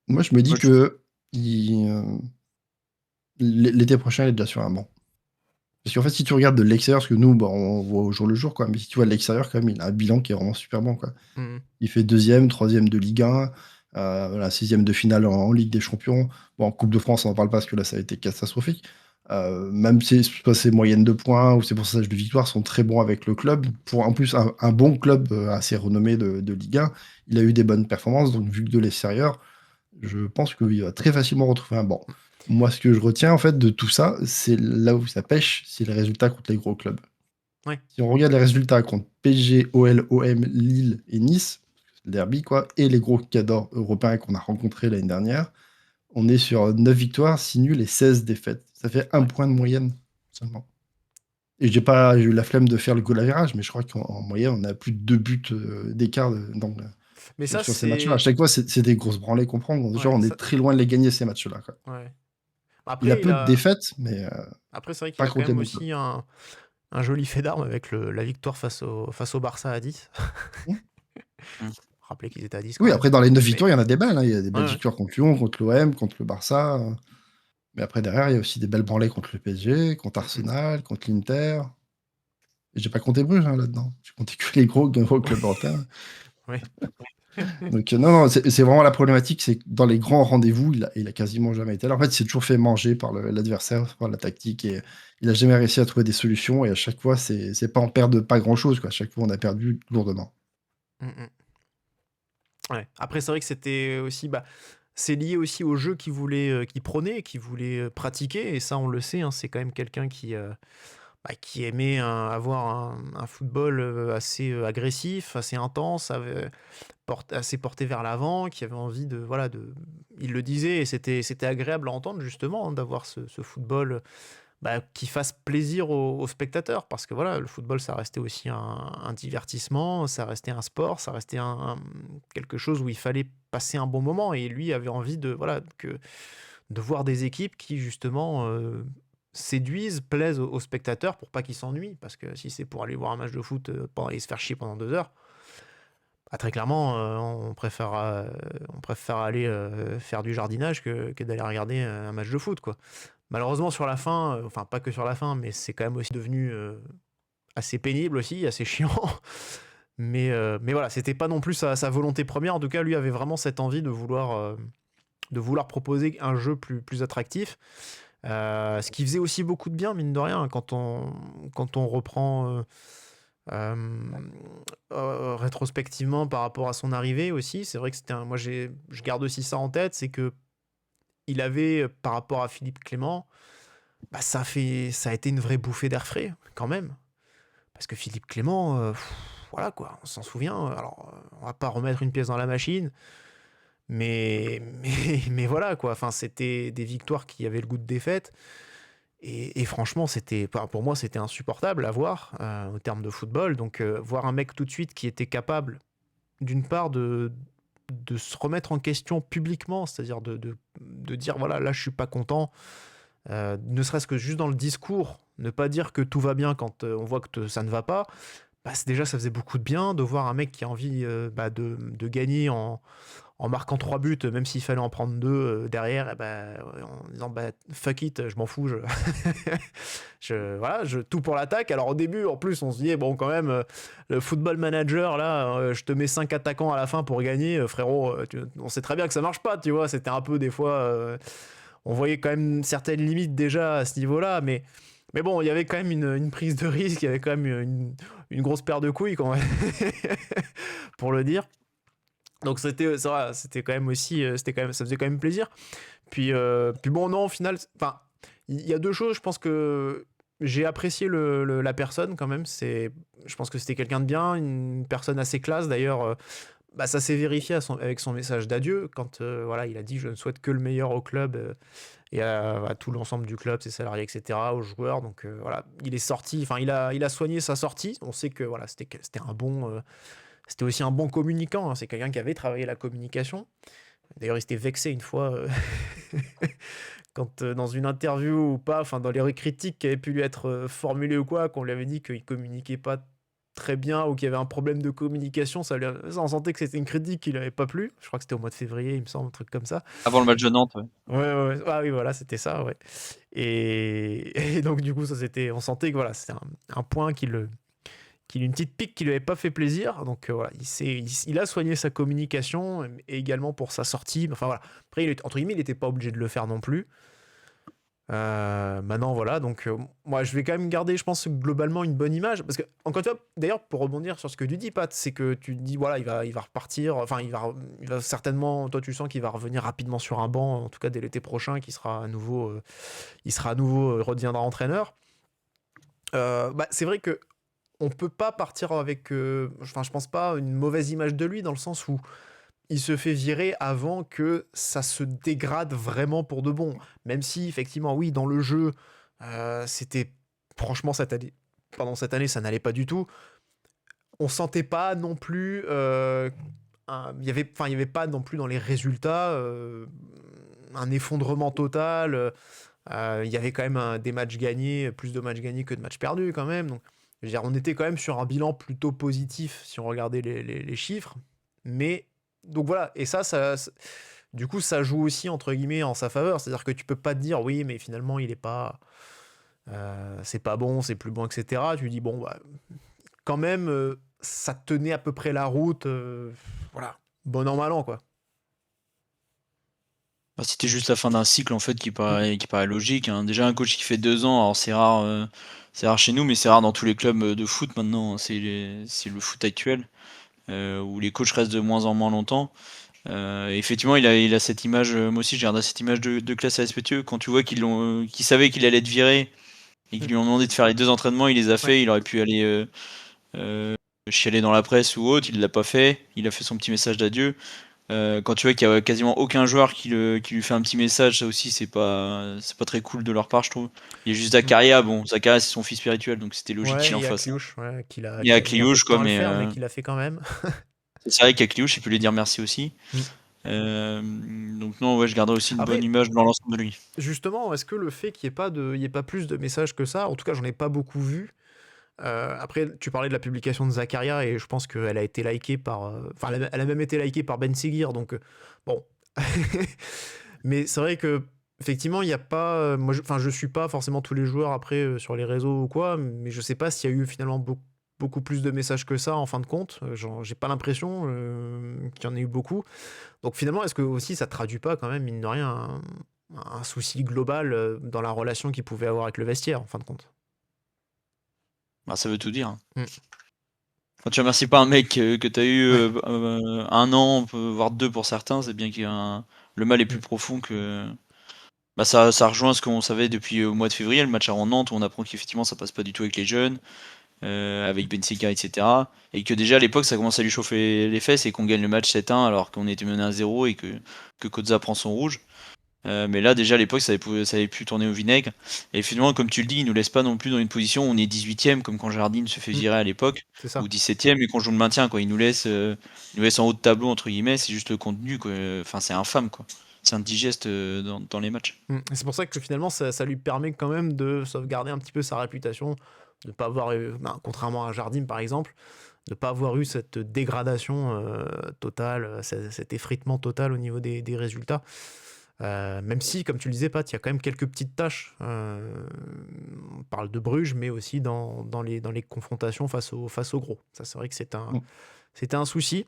Moi, je me dis que l'été prochain, il est déjà sur un banc. Parce qu'en fait, si tu regardes de l'extérieur, parce que nous, on voit au jour le jour, quoi, mais si tu vois de l'extérieur, quand même, il a un bilan qui est vraiment super bon, quoi. Il fait 2e, 3e de Ligue 1, 6e de finale en Ligue des Champions. Bon, en Coupe de France, on n'en parle pas parce que là, ça a été catastrophique. Même si ses moyennes de points ou ses pourcentages de victoires sont très bons avec le club, pour en plus un bon club assez renommé de Ligue 1, il a eu des bonnes performances, donc vu que de l'extérieur, je pense qu'il va très facilement retrouver un banc. Moi, ce que je retiens en fait de tout ça, c'est là où ça pêche, c'est les résultats contre les gros clubs.
Ouais.
Si on regarde les résultats contre PSG, OL, OM, Lille et Nice, le derby, quoi, et les gros cadors européens qu'on a rencontrés l'année dernière, on est sur 9 victoires, 6 nuls et 16 défaites. Ça fait 1 point de moyenne seulement. Et j'ai eu la flemme de faire le goal average, mais je crois qu'en moyenne, on a plus de 2 buts d'écart sur ces matchs-là. À chaque fois, c'est des grosses branlées qu'on prend. On est très loin de les gagner, ces matchs-là, quoi.
Ouais.
Il a peu de défaites, mais
après, c'est vrai qu'il a quand même aussi un joli fait d'armes avec la victoire face au Barça à 10. Rappelez qu'ils étaient à 10.
Oui, après, dans les 9 victoires, il y en a des belles. Il y a des belles victoires contre Lyon, contre l'OM, contre le Barça. Mais après, derrière, il y a aussi des belles branlées contre le PSG, contre Arsenal, contre l'Inter. Et j'ai pas compté Bruges là-dedans. J'ai compté que les gros clubs européens.
Oui.
Donc non, c'est vraiment la problématique, c'est que dans les grands rendez-vous, il a quasiment jamais été là. En fait, il s'est toujours fait manger par l'adversaire, par la tactique, et il a jamais réussi à trouver des solutions, et à chaque fois, c'est pas en perdre pas grand-chose, quoi. À chaque fois, on a perdu lourdement.
Ouais. Après, c'est vrai que c'était aussi... c'est lié aussi au jeu qu'il prônait, qu'il voulait pratiquer, et ça, on le sait, hein, c'est quand même quelqu'un qui qui aimait avoir un football assez agressif, assez intense, assez porté vers l'avant, qui avait envie de, voilà, il le disait, et c'était agréable à entendre justement, hein, d'avoir ce football qui fasse plaisir aux spectateurs, parce que voilà, le football, ça restait aussi un divertissement, ça restait un sport, ça restait quelque chose où il fallait passer un bon moment, et lui avait envie voilà, de voir des équipes qui justement séduisent, plaisent aux spectateurs pour pas qu'ils s'ennuient, parce que si c'est pour aller voir un match de foot et se faire chier pendant 2 heures, très clairement, on préfère aller faire du jardinage que d'aller regarder un match de foot, quoi. Malheureusement, sur la fin, enfin pas que sur la fin, mais c'est quand même aussi devenu assez pénible aussi, assez chiant. Mais voilà, c'était pas non plus sa volonté première. En tout cas, lui avait vraiment cette envie de vouloir proposer un jeu plus attractif. Ce qui faisait aussi beaucoup de bien, mine de rien, quand on reprend rétrospectivement par rapport à son arrivée aussi. C'est vrai que moi, je garde aussi ça en tête, c'est que il avait, par rapport à Philippe Clément, ça a été une vraie bouffée d'air frais, quand même. Parce que Philippe Clément, voilà quoi, on s'en souvient. Alors, on va pas remettre une pièce dans la machine, mais voilà quoi. Enfin, c'était des victoires qui avaient le goût de défaite. Et franchement, pour moi, c'était insupportable à voir au terme de football. Donc, voir un mec tout de suite qui était capable, d'une part, de se remettre en question publiquement, c'est-à-dire de dire voilà, là je suis pas content, ne serait-ce que juste dans le discours, ne pas dire que tout va bien quand on voit que ça ne va pas, déjà ça faisait beaucoup de bien de voir un mec qui a envie de gagner en marquant 3 buts, même s'il fallait en prendre 2 derrière, en disant fuck it, je m'en fous, tout pour l'attaque. Alors au début, en plus, on se disait, bon, quand même, le football manager, là, je te mets 5 attaquants à la fin pour gagner, frérot, on sait très bien que ça marche pas, tu vois, c'était un peu des fois, on voyait quand même certaines limites déjà à ce niveau-là, mais bon, il y avait quand même une prise de risque, il y avait quand même une grosse paire de couilles, quand même, pour le dire. Donc ça quand même aussi, ça faisait quand même plaisir. Puis bon, non, au final, enfin, il y a 2 choses. Je pense que j'ai apprécié la personne quand même. Je pense que c'était quelqu'un de bien, une personne assez classe. D'ailleurs, ça s'est vérifié avec son message d'adieu quand voilà, il a dit je ne souhaite que le meilleur au club et à tout l'ensemble du club, ses salariés, etc., aux joueurs. Donc voilà, il est sorti. Enfin, il a soigné sa sortie. On sait que voilà, c'était un bon. C'était aussi un bon communicant, hein. C'est quelqu'un qui avait travaillé la communication. D'ailleurs, il s'était vexé une fois quand dans une interview ou pas, enfin dans les critiques qui avaient pu lui être formulées ou quoi, qu'on lui avait dit qu'il communiquait pas très bien ou qu'il y avait un problème de communication, on sentait que c'était une critique qui lui avait pas plu. Je crois que c'était au mois de février, il me semble, un truc comme ça.
Avant le match de Nantes, ouais.
Ouais. Ah oui, voilà, c'était ça, ouais. Et donc du coup, on sentait que voilà, c'était un point une petite pique qui lui avait pas fait plaisir. Donc voilà, il a soigné sa communication et également pour sa sortie. Enfin voilà, après entre guillemets, il n'était pas obligé de le faire non plus. Maintenant voilà, donc moi je vais quand même garder, je pense, globalement une bonne image, parce que encore une fois, d'ailleurs, pour rebondir sur ce que tu dis, Pat, c'est que tu dis voilà, il va repartir, enfin il va certainement, toi tu sens qu'il va revenir rapidement sur un banc, en tout cas dès l'été prochain, qu'il sera à nouveau, redeviendra entraîneur. C'est vrai que on peut pas partir avec, enfin je pense pas, une mauvaise image de lui, dans le sens où il se fait virer avant que ça se dégrade vraiment pour de bon. Même si, effectivement, oui, dans le jeu, c'était... Franchement, pendant cette année, ça n'allait pas du tout. On sentait pas non plus... il y avait pas non plus dans les résultats un effondrement total. Il y avait quand même des matchs gagnés, plus de matchs gagnés que de matchs perdus quand même. Donc, je veux dire, on était quand même sur un bilan plutôt positif si on regardait les chiffres. Mais... Donc voilà, et du coup, ça joue aussi, entre guillemets, en sa faveur. C'est-à-dire que tu peux pas te dire, oui, mais finalement, il est pas... c'est pas bon, c'est plus bon, etc. Tu dis, bon, quand même, ça tenait à peu près la route. Voilà, bon an, mal an, quoi.
C'était juste la fin d'un cycle, en fait, qui paraît logique, hein. Déjà, un coach qui fait 2 ans, alors c'est rare chez nous, mais c'est rare dans tous les clubs de foot maintenant. C'est le foot actuel. Où les coachs restent de moins en moins longtemps. Effectivement, il a cette image, moi aussi j'ai regardé cette image de classe à respectueux, quand tu vois qu'ils savaient qu'il allait être viré, et qu'ils lui ont demandé de faire les 2 entraînements, il les a fait, il aurait pu aller chialer dans la presse ou autre, il l'a pas fait, il a fait son petit message d'adieu. Quand tu vois qu'il y a quasiment aucun joueur qui lui fait un petit message, ça aussi c'est pas très cool de leur part, je trouve. Il y a juste Zakaria, bon, Zakaria c'est son fils spirituel, donc c'était logique qu'il
Ouais,
en
il y a
fasse.
Kliouche, ouais,
Il y a
qui a mis un peu
Kliouche,
de temps
quoi,
à le
mais
faire, mais qui l'a fait quand même.
c'est vrai qu'à Kliouche, il peut lui dire merci aussi. Donc non, ouais, je garderai aussi une bonne
Après,
image dans l'ensemble de lui.
justement, est-ce que le fait qu'il n'y ait pas plus de messages que ça, en tout cas, j'en ai pas beaucoup vu. Après, tu parlais de la publication de Zakaria et je pense qu'elle a été likée par. Enfin, elle a même été likée par Ben Seguir, donc bon. Mais c'est vrai que effectivement, il n'y a pas. Moi, je suis pas forcément tous les joueurs après sur les réseaux ou quoi, mais je sais pas s'il y a eu finalement beaucoup plus de messages que ça en fin de compte. J'ai pas l'impression qu'il y en ait eu beaucoup. Donc finalement, est-ce que aussi ça traduit pas quand même, mine de rien, un souci global dans la relation qu'il pouvait avoir avec le vestiaire en fin de compte?
Bah, ça veut tout dire.
Mm.
Quand tu remercies pas un mec que tu as eu
Ouais.
1 an, voire 2 pour certains, c'est bien qu'il y a le mal est plus
Mm.
profond que. Bah, ça rejoint ce qu'on savait depuis au mois de février, le match à Nantes, où on apprend qu'effectivement ça passe pas du tout avec les jeunes, avec Benfica, etc. Et que déjà à l'époque ça commence à lui chauffer les fesses et qu'on gagne le match 7-1 alors qu'on était mené à 0 et que Koza prend son rouge. Mais là déjà à l'époque ça avait pu tourner au vinaigre. Et finalement, comme tu le dis, il nous laisse pas non plus dans une position où on est 18ème, comme quand Jardine se fait
Mm.
virer à l'époque,
C'est ça.
ou 17ème et qu'on joue le maintien, quoi. Il nous laisse en haut de tableau, entre guillemets, c'est juste le contenu, quoi. Enfin, c'est infâme, quoi. C'est indigeste dans les matchs.
Et c'est pour ça que finalement, ça lui permet quand même de sauvegarder un petit peu sa réputation, de ne pas avoir eu, contrairement à Jardim par exemple, de ne pas avoir eu cette dégradation totale, cet effritement total au niveau des résultats. Même si, comme tu le disais, Pat, il y a quand même quelques petites tâches. On parle de Bruges, mais aussi dans les confrontations face au gros. Ça, c'est vrai que c'était un souci.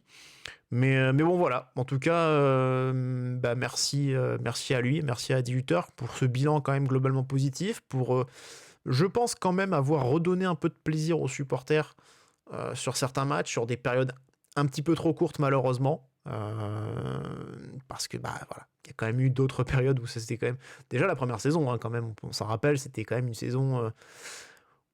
Mais bon, voilà. En tout cas, merci à lui, merci à 18h pour ce bilan quand même globalement positif, pour, je pense quand même avoir redonné un peu de plaisir aux supporters sur certains matchs, sur des périodes un petit peu trop courtes malheureusement. Parce que voilà, il y a quand même eu d'autres périodes où ça c'était quand même déjà la première saison, hein, quand même, on s'en rappelle, c'était quand même une saison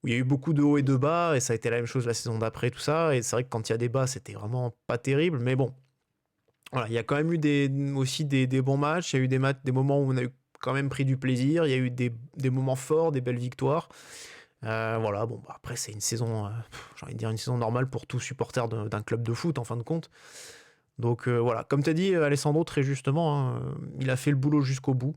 où il y a eu beaucoup de hauts et de bas, et ça a été la même chose la saison d'après, tout ça. Et c'est vrai que quand il y a des bas, c'était vraiment pas terrible, mais bon, voilà, il y a quand même eu aussi des bons matchs, il y a eu des moments où on a eu quand même pris du plaisir, il y a eu des moments forts, des belles victoires. Voilà, bon, après c'est une saison, j'ai envie de dire une saison normale pour tout supporter d'un club de foot en fin de compte. Donc voilà, comme tu as dit Alessandro très justement, hein, il a fait le boulot jusqu'au bout,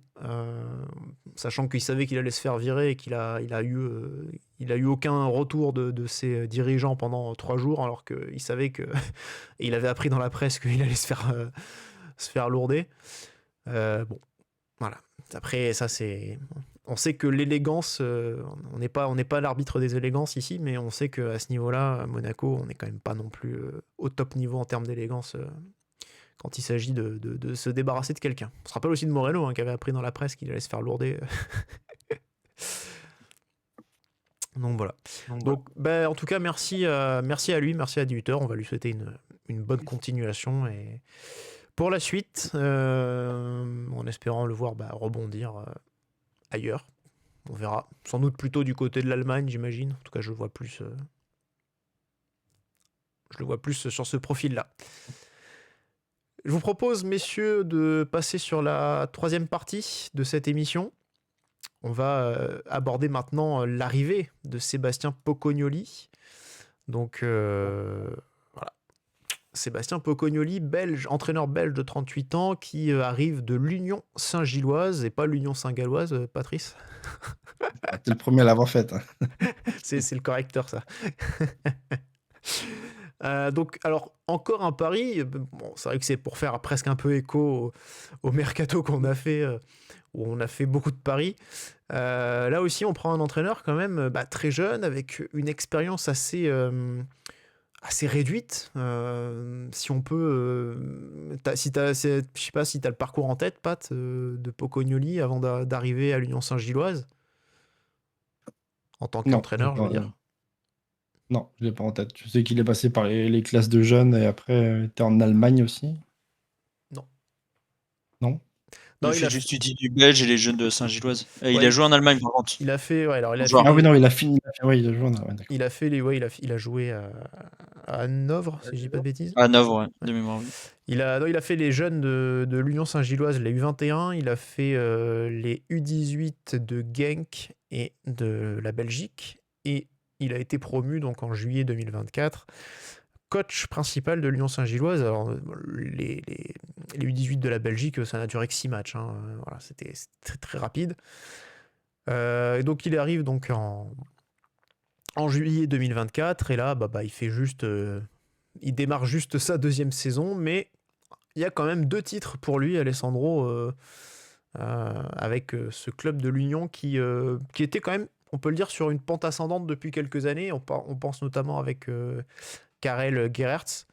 sachant qu'il savait qu'il allait se faire virer et qu'il a eu aucun retour de ses dirigeants pendant 3 jours, alors qu'il savait que et il avait appris dans la presse qu'il allait se faire lourder. Bon, voilà. Après ça c'est, on sait que l'élégance, on n'est pas l'arbitre des élégances ici, mais on sait qu'à ce niveau-là, à Monaco, on n'est quand même pas non plus au top niveau en termes d'élégance quand il s'agit de se débarrasser de quelqu'un. On se rappelle aussi de Morello, hein, qui avait appris dans la presse qu'il allait se faire lourder. Donc voilà. Donc, en tout cas, merci à lui, merci à 18h. On va lui souhaiter une bonne continuation et pour la suite, en espérant le voir rebondir ailleurs. On verra. Sans doute plutôt du côté de l'Allemagne, j'imagine. En tout cas, je le vois plus sur ce profil-là. Je vous propose, messieurs, de passer sur la 3e partie de cette émission. On va aborder maintenant l'arrivée de Sébastien Pocognoli. Donc, voilà. Sébastien Pocognoli, entraîneur belge de 38 ans, qui arrive de l'Union Saint-Gilloise et pas l'Union Saint-Galloise, Patrice.
T'es le premier à l'avoir faite. Hein.
C'est le correcteur, ça. Donc, alors, encore un pari. Bon, c'est vrai que c'est pour faire presque un peu écho au mercato qu'on a fait, où on a fait beaucoup de paris. Là aussi, on prend un entraîneur quand même très jeune, avec une expérience assez réduite. Si on peut... je sais pas si tu as le parcours en tête, Pat, de Pocognoli avant d'arriver à l'Union Saint-Gilloise, en tant qu'entraîneur, je veux dire.
Non, je l'ai pas en tête. Je sais qu'il est passé par les classes de jeunes et après était en Allemagne aussi.
Non.
Non.
Non,
Il fait juste du belge et les jeunes de Saint-Gilloise. Il
Ouais,
a joué en Allemagne par contre.
il a fait, ouais, alors il a
Joueur.
fait
Ah oui,
les-
non, il a fini. Ouais, il a joué. Ouais, d'accord.
il a fait les, ouais, il a joué à Hanovre, si je dis pas de bêtises.
À 9, ouais, de mémoire. Oui.
Non, il a fait les jeunes de l'Union Saint-Gilloise, les U21. Il a fait les U18 de Genk et de la Belgique. Et il a été promu donc en juillet 2024 coach principal de l'Union Saint-Gilloise. Alors, les U18 de la Belgique, ça n'a duré que 6 matchs. Hein. Voilà, c'était très, très rapide. Et donc, il arrive donc en juillet 2024. Et là, il fait juste... il démarre juste sa deuxième saison, mais il y a quand même 2 titres pour lui, Alessandro, avec ce club de l'Union qui était quand même, on peut le dire, sur une pente ascendante depuis quelques années. On pense notamment avec Karel Gerrits,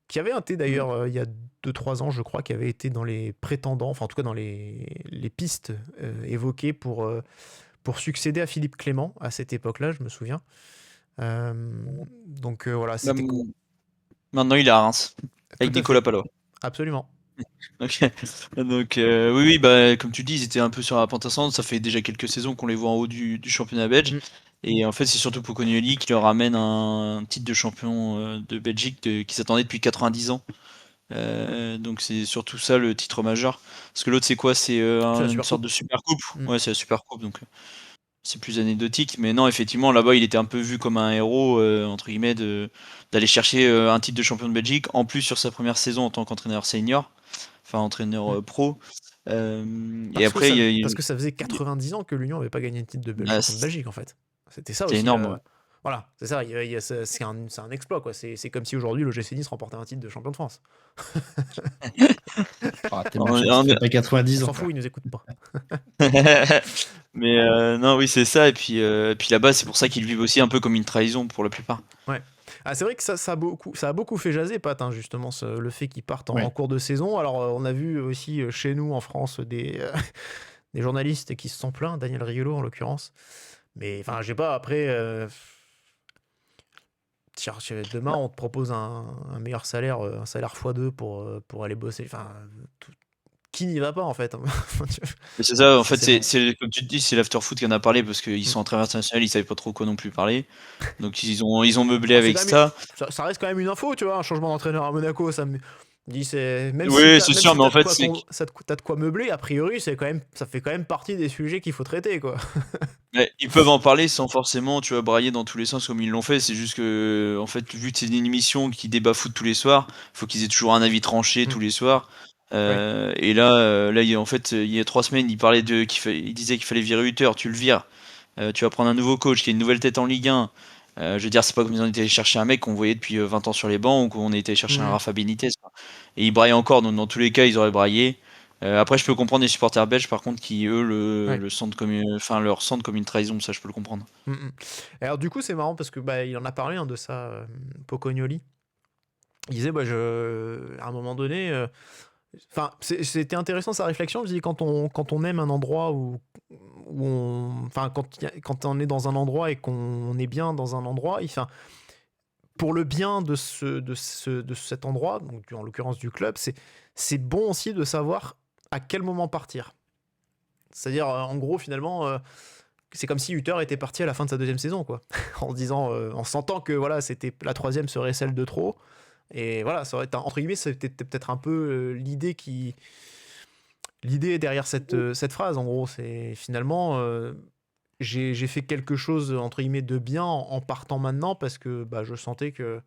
qui avait été d'ailleurs il y a 2-3 ans, je crois, qui avait été dans les prétendants, enfin en tout cas dans les pistes évoquées pour succéder à Philippe Clément à cette époque-là, je me souviens. Donc voilà, c'était
Maintenant, il est à Reims, avec
Tout à
Nicolas
fait.
Palois.
Absolument.
Ok. Donc, oui, comme tu dis, ils étaient un peu sur la pente ascendante. Ça fait déjà quelques saisons qu'on les voit en haut du championnat belge. Et en fait, c'est surtout Pocognoli qui leur ramène un titre de champion de Belgique qui s'attendait depuis 90 ans. Donc, c'est surtout ça le titre majeur. Parce que l'autre, c'est quoi? C'est
la
une
Super
sorte
Coupe.
de super coupe. Ouais, c'est la super coupe. Donc, c'est plus anecdotique. Mais non, effectivement, là-bas, il était un peu vu comme un héros, entre guillemets, d'aller chercher un titre de champion de Belgique. En plus, sur sa première saison en tant qu'entraîneur senior. Enfin, entraîneur pro. Et après,
parce que ça faisait 90 ans que l'Union n'avait pas gagné le titre de
Bah,
champion de Belgique, en fait. C'était ça
c'est
aussi.
énorme, ouais.
Voilà, c'est ça. C'est un exploit, quoi. C'est comme si aujourd'hui le GC Nice remportait un titre de champion de France.
Ah, t'es
On-
malchanceux,
on-
ça fait pas 90
On
ans.
s'en fout, ils nous écoutent pas.
Mais non, oui, c'est ça. Et puis là-bas, c'est pour ça qu'ils vivent aussi un peu comme une trahison pour la plupart.
Ouais. Ah, c'est vrai que ça a beaucoup fait jaser, Pat, hein, justement, le fait qu'ils partent en cours de saison. Alors, on a vu aussi chez nous, en France, des journalistes qui se sont plaints, Daniel Riolo en l'occurrence. Mais, enfin, je sais pas, après... demain, on te propose un meilleur salaire, un salaire x2 pour aller bosser. Enfin, qui n'y va pas, en fait?
Mais c'est ça, en fait,
C'est
c'est comme tu te dis, c'est l'after-foot qui en a parlé parce qu'ils sont en trêve internationale, ils savaient pas trop quoi non plus parler. Donc ils ont meublé avec
c'est
ça.
ça reste quand même une info, tu vois, un changement d'entraîneur à Monaco, ça me dit même
Oui,
si
c'est sûr, mais en fait,
t'as de quoi meubler, a priori, ça fait quand même partie des sujets qu'il faut traiter, quoi.
Ils peuvent en parler sans forcément, tu vois, brailler dans tous les sens comme ils l'ont fait. C'est juste que, en fait, vu que c'est une émission qui débat foot tous les soirs, faut qu'ils aient toujours un avis tranché tous les soirs. Et là, en fait, il y a 3 semaines, il disait qu'il fallait virer 8 heures, tu le vires. Tu vas prendre un nouveau coach qui a une nouvelle tête en Ligue 1. Je veux dire, c'est pas comme ils ont été chercher un mec qu'on voyait depuis 20 ans sur les bancs ou qu'on a été chercher un Rafa Benitez. Quoi. Et ils braillent encore, donc dans tous les cas, ils auraient braillé. Après, je peux comprendre les supporters belges, par contre, qui eux le sentent comme leur ressentent comme une trahison, ça, je peux le comprendre.
Alors, du coup, c'est marrant parce que il en a parlé de ça, Pocognoli. Il disait, à un moment donné. Enfin, c'était intéressant sa réflexion. Je dis quand on aime un endroit quand on est dans un endroit et qu'on est bien dans un endroit, pour le bien de cet endroit, donc en l'occurrence du club, c'est bon aussi de savoir à quel moment partir. C'est-à-dire, en gros, finalement, c'est comme si Hutter était parti à la fin de sa deuxième saison, quoi, en sentant que voilà, la troisième serait celle de trop. Et voilà, ça aurait été, entre guillemets, c'était peut-être un peu l'idée derrière cette phrase. En gros, c'est finalement, j'ai fait quelque chose, entre guillemets, de bien en partant maintenant parce que je sentais que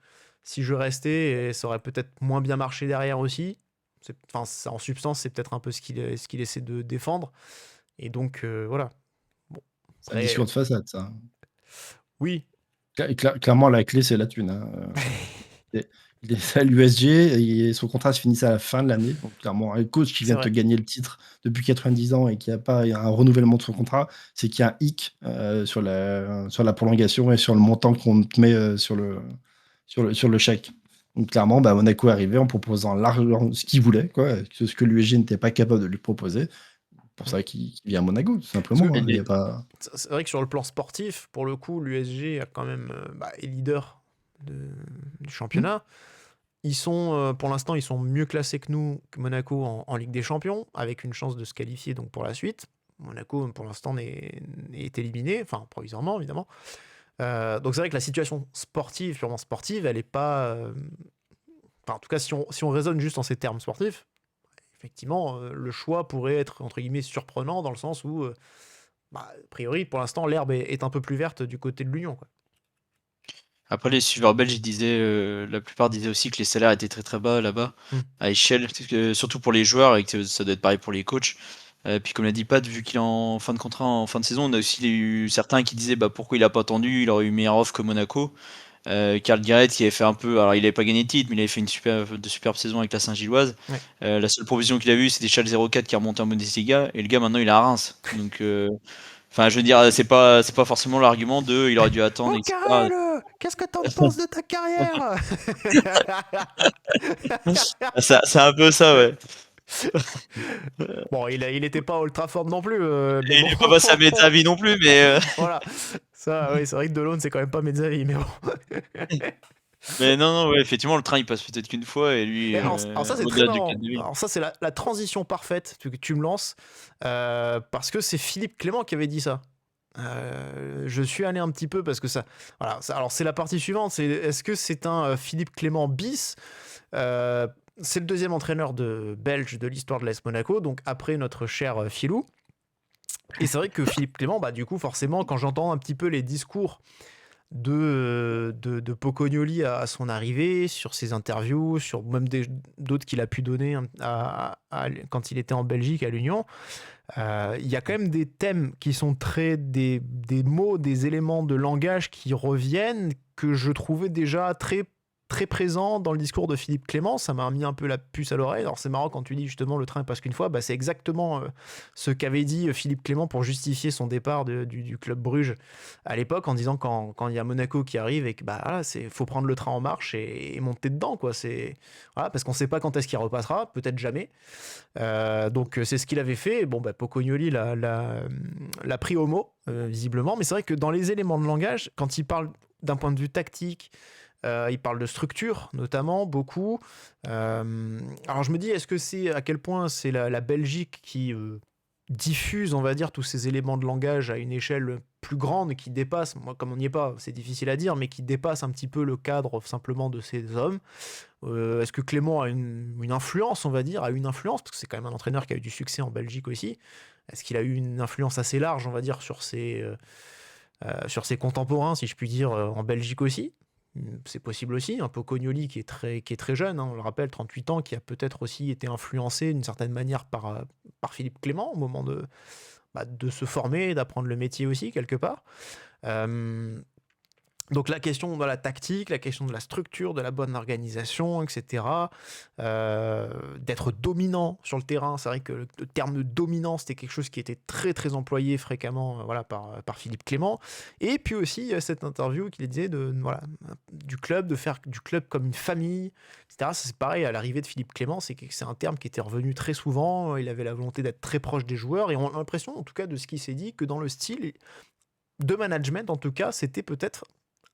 si je restais, ça aurait peut-être moins bien marché derrière aussi. En substance, c'est peut-être un peu ce qu'il essaie de défendre. Et donc, voilà. Bon,
C'est un discours de façade, ça.
Oui.
Clairement, la clé, c'est la thune. Hein. Il est à l'USG et son contrat se finissait à la fin de l'année. Donc, clairement, un coach qui vient de te gagner le titre depuis 90 ans et qui n'a pas un renouvellement de son contrat, c'est qu'il y a un hic sur la prolongation et sur le montant qu'on te met sur le chèque. Donc, clairement, Monaco est arrivé en proposant largement ce qu'il voulait, quoi, ce que l'USG n'était pas capable de lui proposer. C'est pour ça qu'il vient à Monaco, tout simplement.
Parce que
Il y a pas...
C'est vrai que sur le plan sportif, pour le coup, l'USG a quand même est leader du championnat. Ils sont, pour l'instant, ils sont mieux classés que nous, que Monaco en Ligue des Champions, avec une chance de se qualifier donc pour la suite. Monaco, pour l'instant, est éliminé, enfin provisoirement évidemment. Donc c'est vrai que la situation sportive, purement sportive, elle n'est pas... Enfin, en tout cas, si on raisonne juste en ces termes sportifs, effectivement, le choix pourrait être, entre guillemets, surprenant dans le sens où, a priori, pour l'instant, l'herbe est un peu plus verte du côté de l'Union, quoi.
Après, les suiveurs belges, ils disaient, la plupart disaient aussi que les salaires étaient très très bas là-bas, à échelle, surtout pour les joueurs, et que ça doit être pareil pour les coachs. Puis comme l'a dit Pat, vu qu'il est en fin de contrat, en fin de saison, on a aussi eu certains qui disaient pourquoi il n'a pas attendu, il aurait eu meilleure offre que Monaco. Karl Garrett qui avait fait un peu, alors il n'avait pas gagné de titre, mais il avait fait de superbes saisons avec la Saint-Gilloise.
Ouais.
La seule provision qu'il a eue, c'était Schalke 04 qui a remonté en Bundesliga, et le gars maintenant il est à Reims. Donc, enfin, je veux dire, c'est pas forcément l'argument de il aurait dû attendre,
Oh,
etc.
Karel, qu'est-ce que t'en penses de ta carrière?
C'est un peu ça, ouais.
Bon, il était pas ultra forme non plus.
Et il est pas passé à Mezzavi non plus, mais.
Voilà. Ça, oui, c'est vrai que Delon, c'est quand même pas Mezzavi, mais bon.
Mais non, ouais, effectivement, le train il passe peut-être qu'une fois et lui.
Alors ça, c'est très
au-delà du
marrant.
cadre de vie.
Alors ça, c'est la transition parfaite que tu me lances, parce que c'est Philippe Clément qui avait dit ça. Je suis allé un petit peu parce que ça. Voilà. Alors c'est la partie suivante. Est-ce que c'est un Philippe Clément bis? C'est le deuxième entraîneur belge de l'histoire de l'AS Monaco, donc après notre cher Philou. Et c'est vrai que Philippe Clément, du coup, forcément, quand j'entends un petit peu les discours de Pocognoli à son arrivée, sur ses interviews, sur même d'autres qu'il a pu donner quand il était en Belgique à l'Union, il y a quand même des thèmes qui sont des mots, des éléments de langage qui reviennent, que je trouvais déjà très très présent dans le discours de Philippe Clément. Ça m'a mis un peu la puce à l'oreille. Alors c'est marrant quand tu dis justement le train passe qu'une fois, c'est exactement ce qu'avait dit Philippe Clément pour justifier son départ du club Bruges à l'époque, en disant quand il y a Monaco qui arrive et que voilà, faut prendre le train en marche et monter dedans, quoi. Voilà, parce qu'on sait pas quand est-ce qu'il repassera, peut-être jamais. Donc c'est ce qu'il avait fait. Et bon, Pocognoli l'a pris au mot, visiblement. Mais c'est vrai que dans les éléments de langage, quand il parle d'un point de vue tactique, il parle de structure, notamment, beaucoup. Alors je me dis, est-ce que à quel point c'est la Belgique qui diffuse, on va dire, tous ces éléments de langage à une échelle plus grande, qui dépasse, moi comme on n'y est pas, c'est difficile à dire, mais qui dépasse un petit peu le cadre simplement de ces hommes. Est-ce que Clément a une influence, on va dire, parce que c'est quand même un entraîneur qui a eu du succès en Belgique aussi. Est-ce qu'il a eu une influence assez large, on va dire, sur ses contemporains, si je puis dire, en Belgique aussi? C'est possible aussi. Un Pocognoli qui est très jeune, on le rappelle, 38 ans, qui a peut-être aussi été influencé d'une certaine manière par Philippe Clément au moment de se former, d'apprendre le métier aussi, quelque part. Donc la question de la tactique, la question de la structure, de la bonne organisation, etc. D'être dominant sur le terrain. C'est vrai que le terme de dominant, c'était quelque chose qui était très très employé fréquemment par Philippe Clément. Et puis aussi cette interview qu'il disait du club, de faire du club comme une famille, etc. Ça, c'est pareil, à l'arrivée de Philippe Clément, c'est un terme qui était revenu très souvent. Il avait la volonté d'être très proche des joueurs. Et on a l'impression, en tout cas de ce qui s'est dit, que dans le style de management, en tout cas, c'était peut-être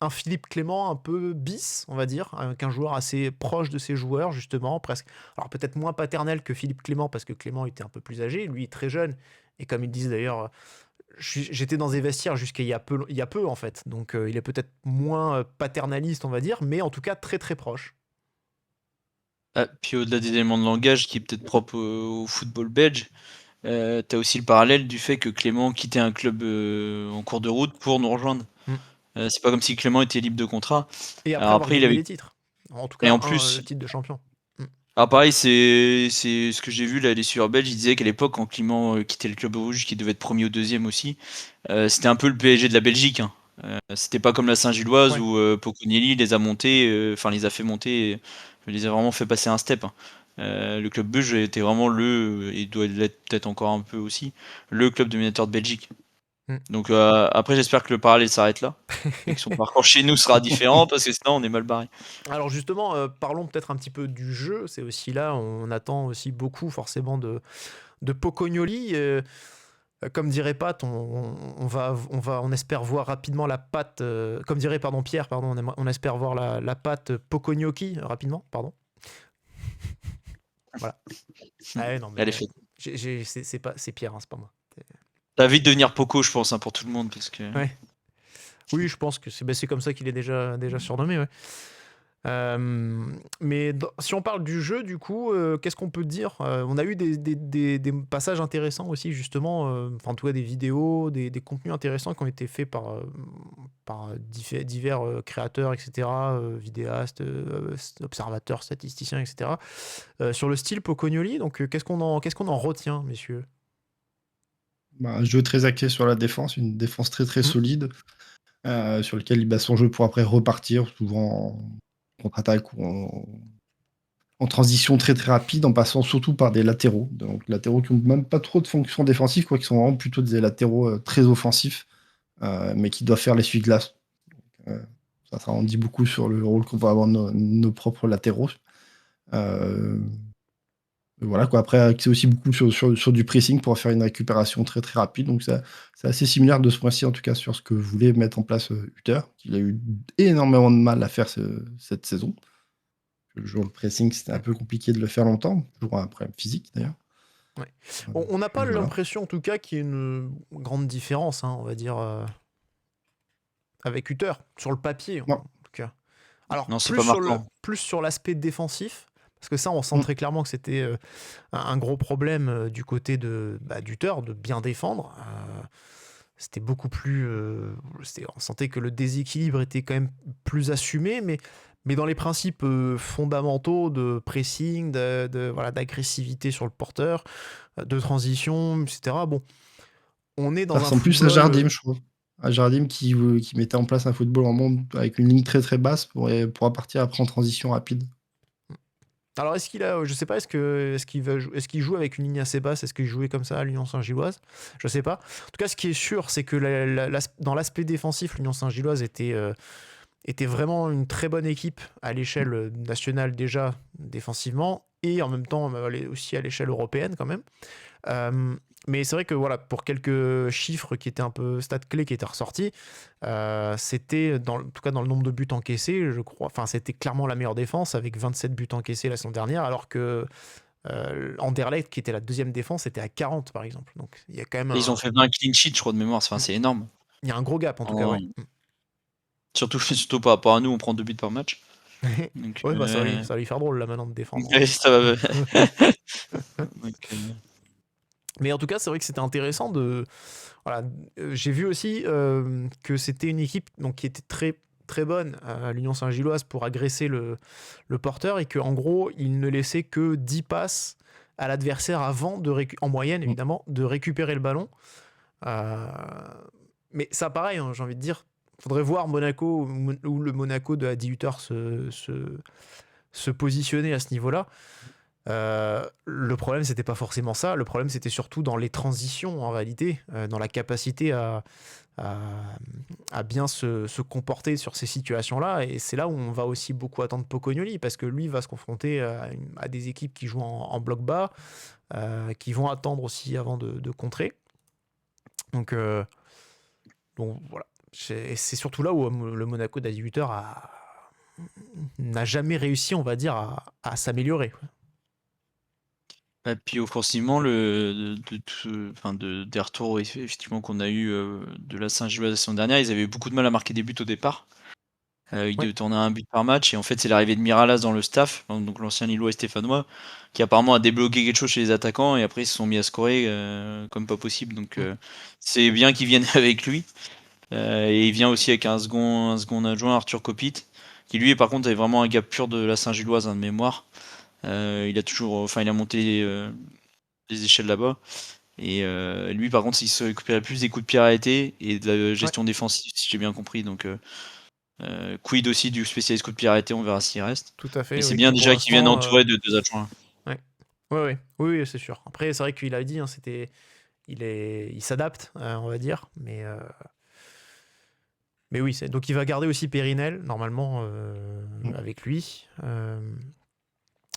un Philippe Clément un peu bis, on va dire, avec un joueur assez proche de ses joueurs, justement, presque. Alors peut-être moins paternel que Philippe Clément, parce que Clément était un peu plus âgé, lui très jeune, et comme ils disent d'ailleurs, j'étais dans des vestiaires jusqu'à il y a peu en fait, donc il est peut-être moins paternaliste, on va dire, mais en tout cas très très proche.
Puis au-delà des éléments de langage qui est peut-être propre au football belge, t'as aussi le parallèle du fait que Clément quittait un club en cours de route pour nous rejoindre. C'est pas comme si Clément était libre de contrat.
Et après il avait des titres. En tout cas,
et en plus,
le titre de champion.
Alors pareil, c'est ce que j'ai vu là, les suiveurs belges, ils disaient qu'à l'époque, quand Clément quittait le club rouge, qui devait être premier ou deuxième aussi, c'était un peu le PSG de la Belgique. C'était pas comme la Saint-Gilloise où Pocognoli les a montés, les a fait monter, les a vraiment fait passer un step. Le club belge était vraiment et doit l'être peut-être encore un peu aussi, le club dominateur de Belgique. Donc après j'espère que le parallèle s'arrête là et que son parcours chez nous sera différent parce que sinon on est mal barré.
Alors justement, parlons peut-être un petit peu du jeu. C'est aussi là, on attend aussi beaucoup forcément de Pocognoli. Comme dirait Pat, on espère voir rapidement la patte. Comme dirait Pierre, on espère voir la patte Pocognoki rapidement, pardon. Voilà. Ah ouais, non, mais
Elle est faite.
c'est Pierre, hein, c'est pas moi.
Ça va vite devenir Poco, je pense, hein, pour tout le monde. Parce que...
Ouais. Oui, je pense que c'est comme ça qu'il est déjà surnommé. Ouais. Mais si on parle du jeu, du coup, qu'est-ce qu'on peut dire? On a eu des passages intéressants aussi, justement, enfin, en tout cas des vidéos, des contenus intéressants qui ont été faits par divers créateurs, etc., vidéastes, observateurs, statisticiens, etc., sur le style Pocognoli. Donc, qu'est-ce qu'on en retient, messieurs?
Un jeu très axé sur la défense, une défense très très
Mhm.
solide, sur lequel il base son jeu pour après repartir, souvent en contre-attaque ou en transition très très rapide, en passant surtout par des latéraux. Donc latéraux qui n'ont même pas trop de fonction défensive, quoi, qui sont vraiment plutôt des latéraux très offensifs, mais qui doivent faire l'essuie-glace. Euh, ça en dit beaucoup sur le rôle qu'on va avoir nos propres latéraux. Voilà, quoi. Après, c'est aussi beaucoup sur du pressing pour faire une récupération très très rapide. Donc c'est assez similaire de ce point-ci, en tout cas, sur ce que voulait mettre en place Hutter, qu'il a eu énormément de mal à faire cette saison. Le jour le pressing, c'était un peu compliqué de le faire longtemps, toujours un problème physique d'ailleurs.
Ouais. On n'a pas
Voilà.
l'impression, en tout cas, qu'il y ait une grande différence, hein, on va dire, avec Hutter, sur le papier,
Non.
en tout cas. Alors,
Non, c'est pas marquant.
plus sur l'aspect défensif, parce que ça, on sent très clairement que c'était un gros problème du côté d'Hutter, de bien défendre. C'était beaucoup plus... on sentait que le déséquilibre était quand même plus assumé, mais dans les principes fondamentaux de pressing, voilà, d'agressivité sur le porteur, de transition, etc. Bon, on est dans
Ça
un
ressemble plus à
football...
Jardim, je trouve. À Jardim qui mettait en place un football en monde avec une ligne très très basse pour partir après en transition rapide.
Alors, est-ce qu'il a, je sais pas, est-ce qu'il joue avec une ligne assez basse? Est-ce qu'il jouait comme ça à l'Union Saint-Gilloise? Je sais pas. En tout cas, ce qui est sûr, c'est que dans l'aspect défensif, l'Union Saint-Gilloise était vraiment une très bonne équipe à l'échelle nationale déjà défensivement et en même temps aussi à l'échelle européenne quand même. Mais c'est vrai que voilà, pour quelques chiffres qui étaient un peu stats clés qui étaient ressortis, c'était en tout cas dans le nombre de buts encaissés, je crois, enfin c'était clairement la meilleure défense avec 27 buts encaissés la saison dernière, alors que Anderlecht, qui était la deuxième défense, était à 40 par exemple. Donc il y a quand même
Ils ont fait 20 clean sheets, je crois, de mémoire. Enfin, c'est énorme.
il y a un gros gap en tout cas, ouais.
Surtout par rapport à nous, on prend 2 buts par match. Donc,
Ouais, bah ça va lui faire drôle là maintenant de défendre.
ouais, ça va. Donc,
Mais en tout cas, c'est vrai que c'était intéressant de. Voilà, j'ai vu aussi que c'était une équipe donc, qui était très, très bonne à l'Union Saint-Gilloise pour agresser le porteur et qu'en gros, il ne laissait que 10 passes à l'adversaire avant, en moyenne évidemment, de récupérer le ballon. Mais ça, pareil, hein, j'ai envie de dire, faudrait voir Monaco ou le Monaco de Adi Hutter se positionner à ce niveau-là. Le problème, c'était pas forcément ça. Le problème, c'était surtout dans les transitions, en réalité, dans la capacité à bien se comporter sur ces situations-là. Et c'est là où on va aussi beaucoup attendre Pocognoli, parce que lui va se confronter à des équipes qui jouent en bloc bas, qui vont attendre aussi avant de contrer. Donc voilà. C'est surtout là où le Monaco d'Adi Hutter n'a jamais réussi, on va dire, à s'améliorer.
Et puis offensivement, des retours effectivement qu'on a eu de la Saint-Gilloise la saison dernière, ils avaient eu beaucoup de mal à marquer des buts au départ. Ils devaient tourner un but par match, et en fait c'est l'arrivée de Miralas dans le staff, donc l'ancien Lillois et stéphanois, qui apparemment a débloqué quelque chose chez les attaquants, et après ils se sont mis à scorer comme pas possible. Donc c'est bien qu'ils viennent avec lui. Et il vient aussi avec un second adjoint, Arthur Copit, qui lui par contre avait vraiment un gap pur de la Saint-Gilloise, de mémoire. Il a monté les échelles là-bas, et lui par contre il se récupérait plus des coups de pied arrêtés et de la gestion défensive, si j'ai bien compris. Donc quid aussi du spécialiste coup de pied arrêté, on verra s'il reste.
Tout à fait.
Mais c'est bien déjà qu'ils viennent entourés de 2 adjoints.
Oui, c'est sûr. Après, c'est vrai qu'il a dit, hein, il s'adapte, on va dire, mais oui, donc il va garder aussi Périnel normalement avec lui.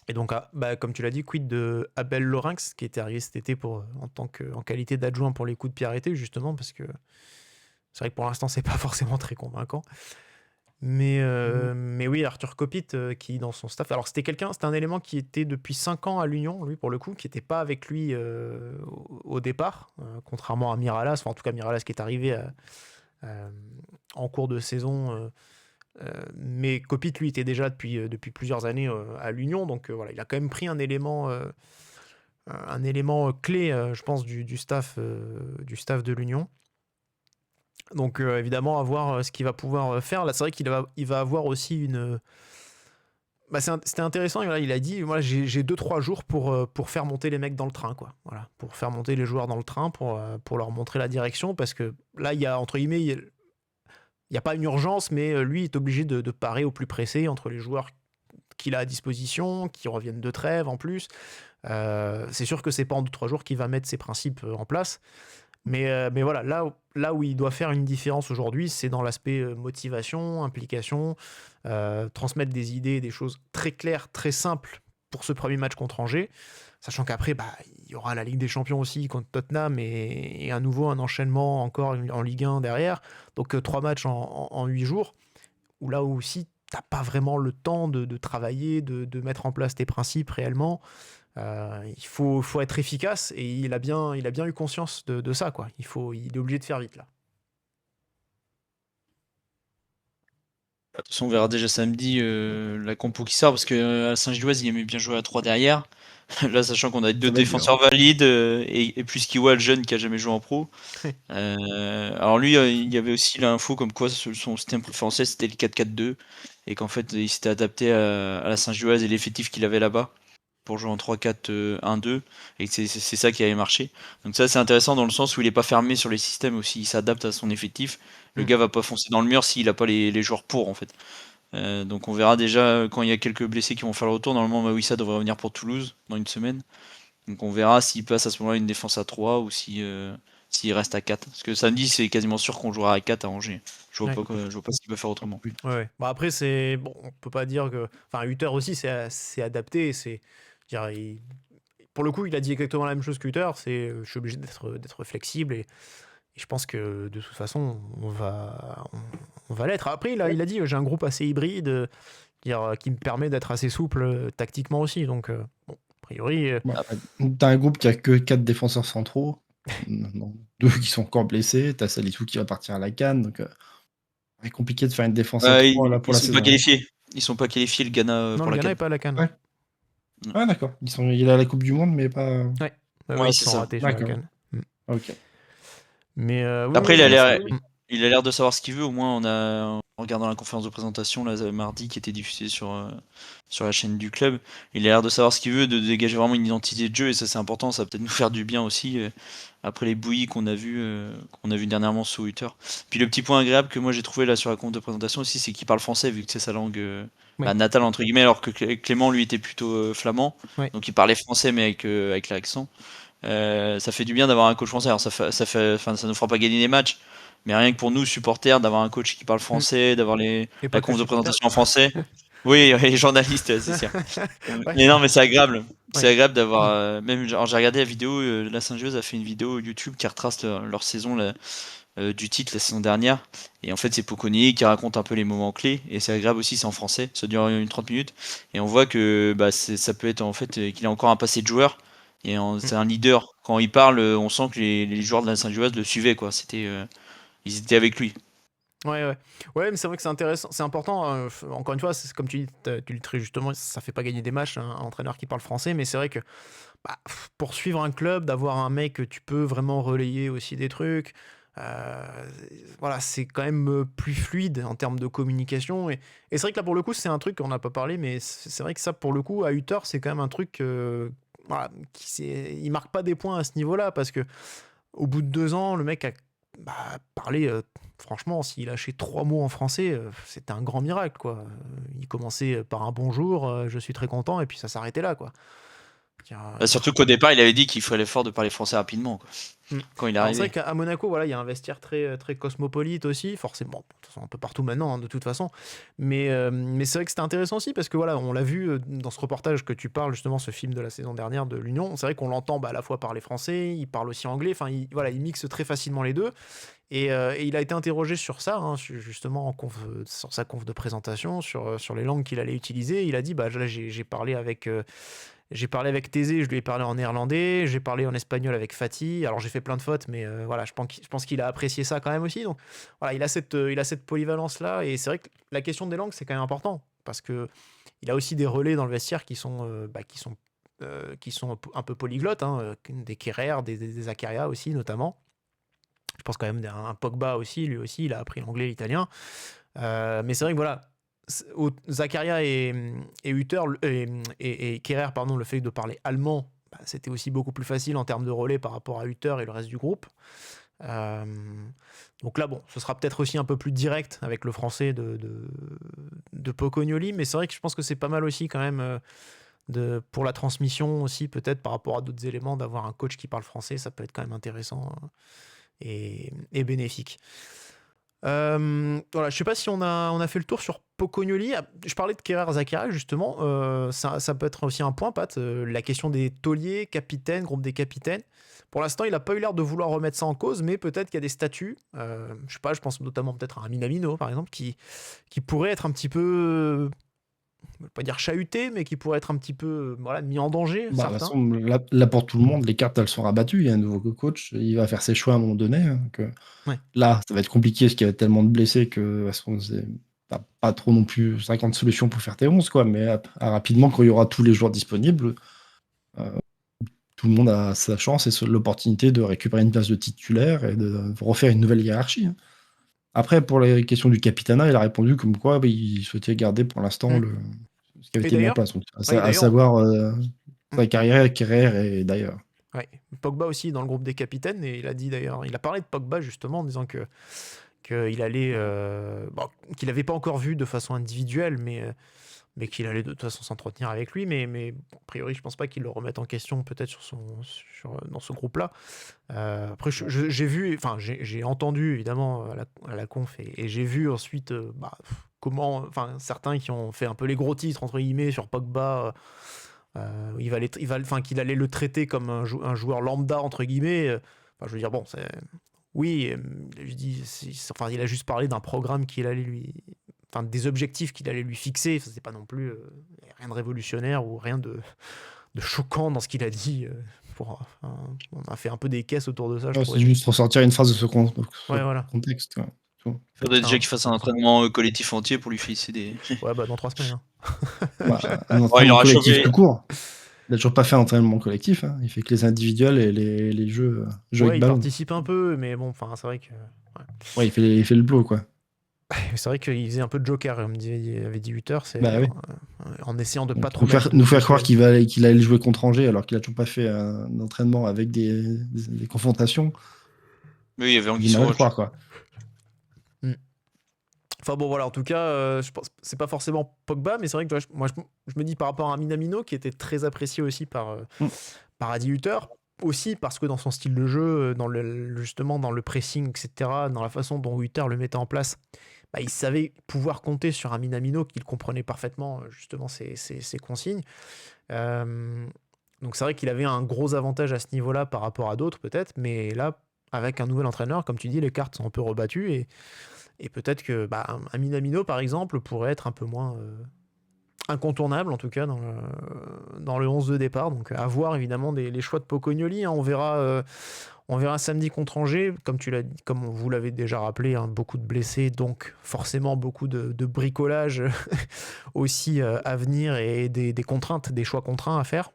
Et donc, comme tu l'as dit, quid de Abel Lorinx, qui était arrivé cet été en qualité d'adjoint pour les coups de pied arrêtés, justement, parce que c'est vrai que pour l'instant, c'est pas forcément très convaincant. Mais oui, Arthur Copit qui dans son staff. Alors c'était un élément qui était depuis 5 ans à l'Union, lui pour le coup, qui n'était pas avec lui au départ, contrairement à Miralas. Enfin, en tout cas, Miralas qui est arrivé en cours de saison. Mais Copit, lui, était déjà depuis plusieurs années à l'Union. Donc voilà, il a quand même pris un élément clé, je pense, du staff de l'Union. Donc évidemment, à voir ce qu'il va pouvoir faire. Là, c'est vrai qu'il va avoir aussi une... Bah, c'était intéressant, il a dit, moi j'ai 2-3 jours pour faire monter les mecs dans le train, quoi. Voilà, pour faire monter les joueurs dans le train, pour leur montrer la direction, parce que là, il y a, entre guillemets, il n'y a pas une urgence, mais lui est obligé de parer au plus pressé entre les joueurs qu'il a à disposition, qui reviennent de trêve en plus. C'est sûr que c'est pas en 2-3 jours qu'il va mettre ses principes en place. Mais voilà, là où il doit faire une différence aujourd'hui, c'est dans l'aspect motivation, implication, transmettre des idées, des choses très claires, très simples pour ce premier match contre Angers, sachant qu'après, il y aura la Ligue des Champions aussi contre Tottenham et à nouveau un enchaînement encore en Ligue 1 derrière. Donc 3 matchs en 8 jours, où là aussi, t'as pas vraiment le temps de travailler, de mettre en place tes principes réellement. Il faut être efficace et il a bien eu conscience de ça, quoi. Il est obligé de faire vite là.
De toute façon, on verra déjà samedi la compo qui sort parce que à Saint-Gilloise, il aimait bien jouer à 3 derrière. Là, sachant qu'on a 2
va être
défenseurs valides et plus Kiwa, le jeune qui a jamais joué en pro. Alors lui, il y avait aussi l'info comme quoi son système préférentiel c'était le 4-4-2 et qu'en fait il s'était adapté à la Saint-Gilloise et l'effectif qu'il avait là-bas pour jouer en 3-4-1-2 et que c'est ça qui avait marché. Donc ça c'est intéressant dans le sens où il est pas fermé sur les systèmes aussi, il s'adapte à son effectif. Le gars va pas foncer dans le mur s'il a pas les joueurs pour en fait. Donc on verra déjà quand il y a quelques blessés qui vont faire le retour. Normalement Mawissa devrait revenir pour Toulouse dans une semaine. Donc on verra s'il passe à ce moment-là une défense à 3 ou s'il reste à 4. Parce que samedi c'est quasiment sûr qu'on jouera à 4 à Angers. Je vois pas ce qu'il peut faire autrement.
Ouais. Bon, après, on peut pas dire que... Enfin, Hutter aussi, c'est adapté. Pour le coup, il a dit exactement la même chose que Hutter. Je suis obligé d'être flexible et je pense que de toute façon, on va l'être. Après, il a dit, j'ai un groupe assez hybride qui me permet d'être assez souple tactiquement aussi. Donc, bon, a priori...
T'as un groupe qui a que 4 défenseurs centraux. Non, 2 qui sont encore blessés. T'as Salissou qui va partir à la CAN. Donc, c'est compliqué de faire une défense à 3 là, pour la saison.
Ils sont pas qualifiés, le Ghana,
non,
pour
le
la
Ghana
CAN.
n'est pas à la CAN.
Ouais. Ah, d'accord. Il a la Coupe du Monde, mais pas.
Ouais,
Ouais,
ils
c'est
sont
ça.
ratés sur la
D'accord.
CAN.
Ok.
Mais
Après,
oui,
il a l'air de savoir ce qu'il veut. Au moins, en regardant la conférence de présentation là, mardi qui était diffusée sur la chaîne du club, il a l'air de savoir ce qu'il veut, de dégager vraiment une identité de jeu. Et ça, c'est important. Ça va peut-être nous faire du bien aussi après les bouillies qu'on a vu dernièrement sous Hutter. Puis le petit point agréable que moi j'ai trouvé là sur la conférence de présentation aussi, c'est qu'il parle français vu que c'est sa langue natale entre guillemets, alors que Clément lui était plutôt flamand.
Ouais.
Donc il parlait français mais avec l'accent. Ça fait du bien d'avoir un coach français. Alors ça ne fera pas gagner des matchs, mais rien que pour nous supporters d'avoir un coach qui parle français, d'avoir la conf de présentation en français. Oui, les journalistes, c'est sûr.
Ouais.
Mais non, mais c'est agréable. C'est
Ouais.
agréable d'avoir même. Genre, j'ai regardé la vidéo. La Saint-Gilloise a fait une vidéo YouTube qui retrace leur saison du titre la saison dernière. Et en fait, c'est Poconnier qui raconte un peu les moments clés. Et c'est agréable aussi, c'est en français. Ça dure une 30 minutes. Et on voit que ça peut être en fait qu'il a encore un passé de joueur. Et c'est un leader. Quand il parle, on sent que les joueurs de la Saint-Gilloise le suivaient, quoi. Ils étaient avec lui.
Ouais, mais c'est vrai que c'est intéressant, c'est important. Encore une fois, c'est comme tu dis, tu le dis très justement, ça fait pas gagner des matchs un entraîneur qui parle français, mais c'est vrai que pour suivre un club, d'avoir un mec que tu peux vraiment relayer aussi des trucs, voilà, c'est quand même plus fluide en termes de communication. Et c'est vrai que là, pour le coup, c'est un truc qu'on n'a pas parlé, mais c'est vrai que ça, pour le coup, à Hutter, c'est quand même un truc, voilà, il marque pas des points à ce niveau-là, parce que au bout de 2 ans, le mec a parlé, franchement, s'il lâchait 3 mots en français, c'était un grand miracle, quoi. Il commençait par un bonjour, je suis très content, et puis ça s'arrêtait là, quoi.
Surtout qu'au départ, il avait dit qu'il ferait l'effort de parler français rapidement, quoi. Quand il est
Alors,
arrivé.
c'est vrai qu'à Monaco, voilà, il y a un vestiaire très, très cosmopolite aussi, forcément, de toute façon, un peu partout maintenant, hein, de toute façon. Mais c'est vrai que c'était intéressant aussi parce que voilà, on l'a vu dans ce reportage que tu parles, justement, ce film de la saison dernière de l'Union. C'est vrai qu'on l'entend à la fois parler français, il parle aussi anglais, enfin, voilà, il mixe très facilement les deux. Et il a été interrogé sur ça, hein, justement, sur sa conf de présentation, sur les langues qu'il allait utiliser. Il a dit, bah, là, j'ai parlé avec. J'ai parlé avec Thésée, je lui ai parlé en néerlandais, j'ai parlé en espagnol avec Fatih. Alors j'ai fait plein de fautes, mais voilà, je pense qu'il a apprécié ça quand même aussi. Donc voilà, il a cette polyvalence-là. Et c'est vrai que la question des langues, c'est quand même important. Parce qu'il a aussi des relais dans le vestiaire qui sont un peu polyglottes, hein, des Kerrer, des Zakaria aussi, notamment. Je pense quand même un Pogba aussi, lui aussi, il a appris l'anglais et l'italien. Mais c'est vrai que voilà. Zakaria et Hutter et Kerrer, pardon, le fait de parler allemand, bah, c'était aussi beaucoup plus facile en termes de relais par rapport à Hutter et le reste du groupe. Donc là, bon, ce sera peut-être aussi un peu plus direct avec le français de Pocognoli, mais c'est vrai que je pense que c'est pas mal aussi quand même pour la transmission aussi, peut-être par rapport à d'autres éléments, d'avoir un coach qui parle français, ça peut être quand même intéressant et bénéfique. Voilà, je sais pas si on a fait le tour sur Pocognoli. Je parlais de Kerrer Zakaria justement. Ça peut être aussi un point, Pat. La question des tauliers, capitaines, groupe des capitaines. Pour l'instant, il n'a pas eu l'air de vouloir remettre ça en cause, mais peut-être qu'il y a des statuts. Je sais pas, je pense notamment peut-être à un Minamino, par exemple, qui pourrait être un petit peu. Je ne veux pas dire chahuté, mais qui pourrait être un petit peu mis en danger.
De toute façon, là, pour tout le monde, les cartes, elles sont rabattues. Il y a un nouveau coach, il va faire ses choix à un moment donné.
Ouais.
Là, ça va être compliqué parce qu'il y a tellement de blessés que t'as pas trop non plus 50 solutions pour faire tes 11, quoi. Mais rapidement, quand il y aura tous les joueurs disponibles, tout le monde a sa chance et l'opportunité de récupérer une place de titulaire et de refaire une nouvelle hiérarchie. Après, pour les questions du capitanat, il a répondu comme quoi il souhaitait garder pour l'instant ce qui avait été mis en place. Donc, à savoir sa carrière, Kerrer et d'ailleurs.
Ouais. Pogba aussi dans le groupe des capitaines, et il a dit d'ailleurs, il a parlé de Pogba justement en disant qu'il allait, qu'il n'avait pas encore vu de façon individuelle, mais qu'il allait de toute façon s'entretenir avec lui, mais a priori je pense pas qu'il le remette en question peut-être dans ce groupe-là. Après j'ai entendu évidemment à la conf et j'ai vu ensuite comment, certains qui ont fait un peu les gros titres entre guillemets sur Pogba. Qu'il allait le traiter comme un joueur lambda entre guillemets. Je veux dire, bon, oui, il a juste parlé d'un programme qu'il allait des objectifs qu'il allait lui fixer. C'est pas non plus rien de révolutionnaire ou rien de choquant dans ce qu'il a dit. On a fait un peu des caisses autour de ça.
C'est juste ressortir une phrase de ce
voilà.
contexte. Ouais.
Il faudrait déjà qu'il fasse un entraînement collectif entier pour lui féliciter.
Ouais, dans 3 semaines.
Un entraînement collectif tout court. Il n'a toujours pas fait un entraînement collectif. Hein. Il fait que les individuels et les jeux avec
il
ballon.
participe un peu, mais bon, c'est vrai que.
Ouais, il fait le blow, quoi.
C'est vrai qu'il faisait un peu de joker, comme avait dit Hutter,
oui.
En essayant de pas trop
nous faire croire qu'il allait jouer contre Angers alors qu'il a toujours pas fait un entraînement avec des confrontations.
Mais il y avait
Anguille sur croire, quoi.
Enfin bon, voilà, en tout cas, je pense c'est pas forcément Pogba, mais c'est vrai que moi je me dis par rapport à un Minamino qui était très apprécié aussi par Adi Hutter, aussi parce que dans son style de jeu, justement dans le pressing, etc., dans la façon dont Hutter le mettait en place, il savait pouvoir compter sur un Minamino qu'il comprenait parfaitement justement ses consignes. Donc c'est vrai qu'il avait un gros avantage à ce niveau-là par rapport à d'autres peut-être, mais là, avec un nouvel entraîneur, comme tu dis, les cartes sont un peu rebattues et peut-être que un Minamino, par exemple, pourrait être un peu moins incontournable, en tout cas, dans le 11 de départ. Donc, à voir, évidemment, les choix de Pocognoli. Hein. On verra samedi contre Angers. Comme vous l'avez déjà rappelé, hein, beaucoup de blessés, donc forcément beaucoup de bricolage aussi à venir et des contraintes, des choix contraints à faire.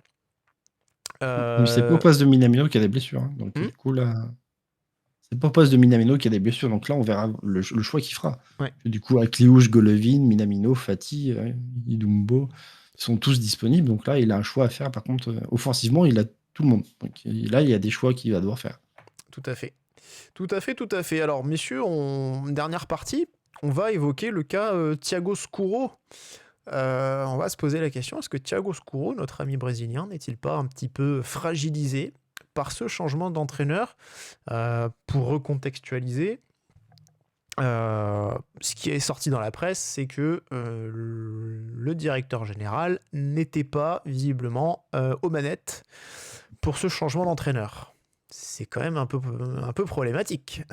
C'est pas au poste de Minamino qu'il y a des blessures. Hein. Donc, du coup, là... C'est pas au poste de Minamino qu'il y a des blessures, donc là on verra le choix qu'il fera.
Ouais.
Du coup, avec Liouche, Golovin, Minamino, Fati, Idumbo, ils sont tous disponibles, donc là il a un choix à faire. Par contre, offensivement, il a tout le monde. Donc là, il y a des choix qu'il va devoir faire.
Tout à fait. Alors, messieurs, dernière partie, on va évoquer le cas Thiago Scuro. on va se poser la question, est-ce que Thiago Scuro, notre ami brésilien, n'est-il pas un petit peu fragilisé par ce changement d'entraîneur? Pour recontextualiser, ce qui est sorti dans la presse, c'est que le directeur général n'était pas visiblement aux manettes pour ce changement d'entraîneur. C'est quand même un peu problématique.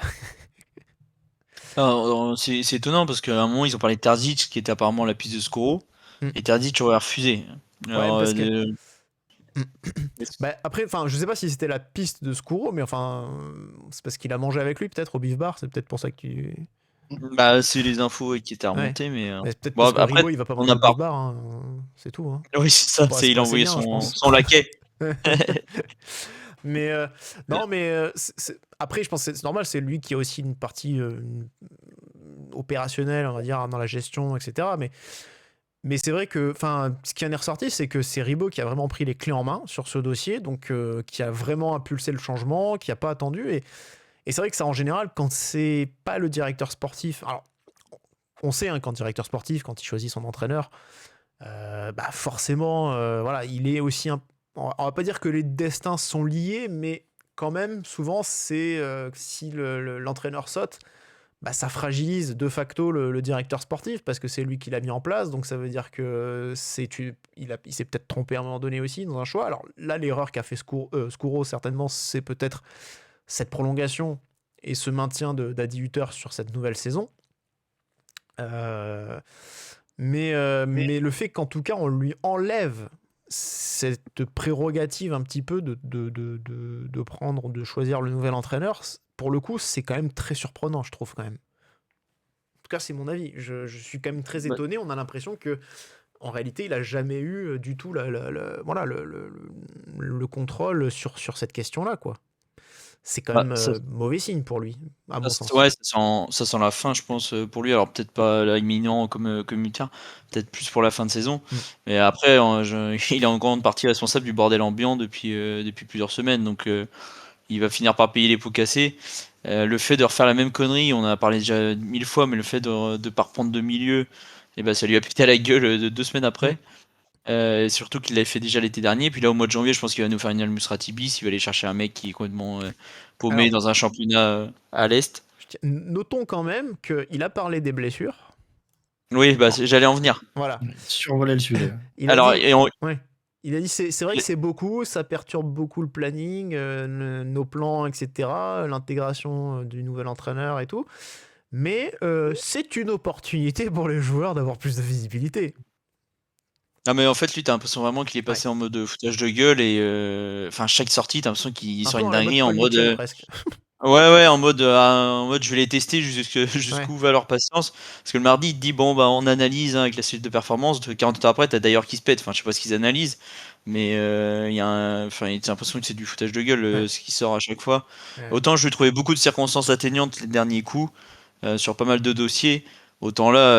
Alors, c'est étonnant parce qu'à un moment, ils ont parlé de Terzic, qui était apparemment la piste de Scuro, et Terzic aurait refusé. Alors,
parce que... Bah, après, je sais pas si c'était la piste de Scuro, mais c'est parce qu'il a mangé avec lui peut-être au Beef Bar, c'est peut-être pour ça que tu...
Bah, c'est les infos qui étaient remontées, mais...
Mais c'est peut-être
Bon,
parce que
après,
Rigo, il va pas
on
manger
a
au
pas...
Beef Bar, hein, c'est tout. Hein.
Oui, c'est ça,
Bon,
il a envoyé
bien, je pense.
son laquais.
Mais non, mais après, je pense que c'est normal, c'est lui qui a aussi une partie opérationnelle, on va dire, dans la gestion, etc. Mais c'est vrai que, ce qui en est ressorti, c'est que c'est Ribot qui a vraiment pris les clés en main sur ce dossier, donc qui a vraiment impulsé le changement, qui n'a pas attendu. Et c'est vrai que ça, en général, quand c'est pas le directeur sportif, alors on sait, hein, quand le directeur sportif, quand il choisit son entraîneur, forcément, voilà, il est aussi on va pas dire que les destins sont liés, mais quand même, souvent, c'est si l'entraîneur saute, ça fragilise de facto le directeur sportif parce que c'est lui qui l'a mis en place. Donc ça veut dire que il s'est peut-être trompé à un moment donné aussi dans un choix. Alors là, l'erreur qu'a fait Scuro, certainement, c'est peut-être cette prolongation et ce maintien d'Adi Hutter sur cette nouvelle saison. Mais le fait qu'en tout cas, on lui enlève cette prérogative un petit peu de choisir le nouvel entraîneur, pour le coup, c'est quand même très surprenant, je trouve, quand même. En tout cas, c'est mon avis. Je suis quand même très étonné. On a l'impression que, en réalité, il n'a jamais eu du tout le contrôle sur cette question-là, quoi. C'est quand même mauvais signe pour lui, à mon sens.
Ouais, ça sent la fin, je pense, pour lui. Alors peut-être pas là, imminent comme Hutter, peut-être plus pour la fin de saison. Mais après, il est en grande partie responsable du bordel ambiant depuis plusieurs semaines. Donc il va finir par payer les pots cassés. Le fait de refaire la même connerie, on en a parlé déjà 1000 fois, mais le fait de pas reprendre de milieu, ça lui a pété à la gueule 2 semaines après. Surtout qu'il l'avait fait déjà l'été dernier. Puis là, au mois de janvier, je pense qu'il va nous faire une Al-Musrati bis. Il va aller chercher un mec qui est complètement paumé dans un championnat à l'Est.
Notons quand même qu'il a parlé des blessures.
Oui, j'allais en venir.
Voilà.
Survoler le sujet.
Il a dit c'est vrai que c'est beaucoup, ça perturbe beaucoup le planning, nos plans, etc., l'intégration du nouvel entraîneur et tout. Mais c'est une opportunité pour les joueurs d'avoir plus de visibilité.
Non, mais en fait, lui, t'as l'impression vraiment qu'il est passé en mode foutage de gueule et chaque sortie, t'as l'impression qu'il sort une dinguerie en mode. Ouais, en mode je vais les tester jusqu'où va leur patience. Parce que le mardi, il te dit on analyse avec la suite de performance. 48 heures après, t'as d'ailleurs qui se pète. Je sais pas ce qu'ils analysent, mais il y a t'as l'impression que c'est du foutage de gueule ce qui sort à chaque fois. Autant je lui trouvais beaucoup de circonstances atteignantes les derniers coups sur pas mal de dossiers. Autant là,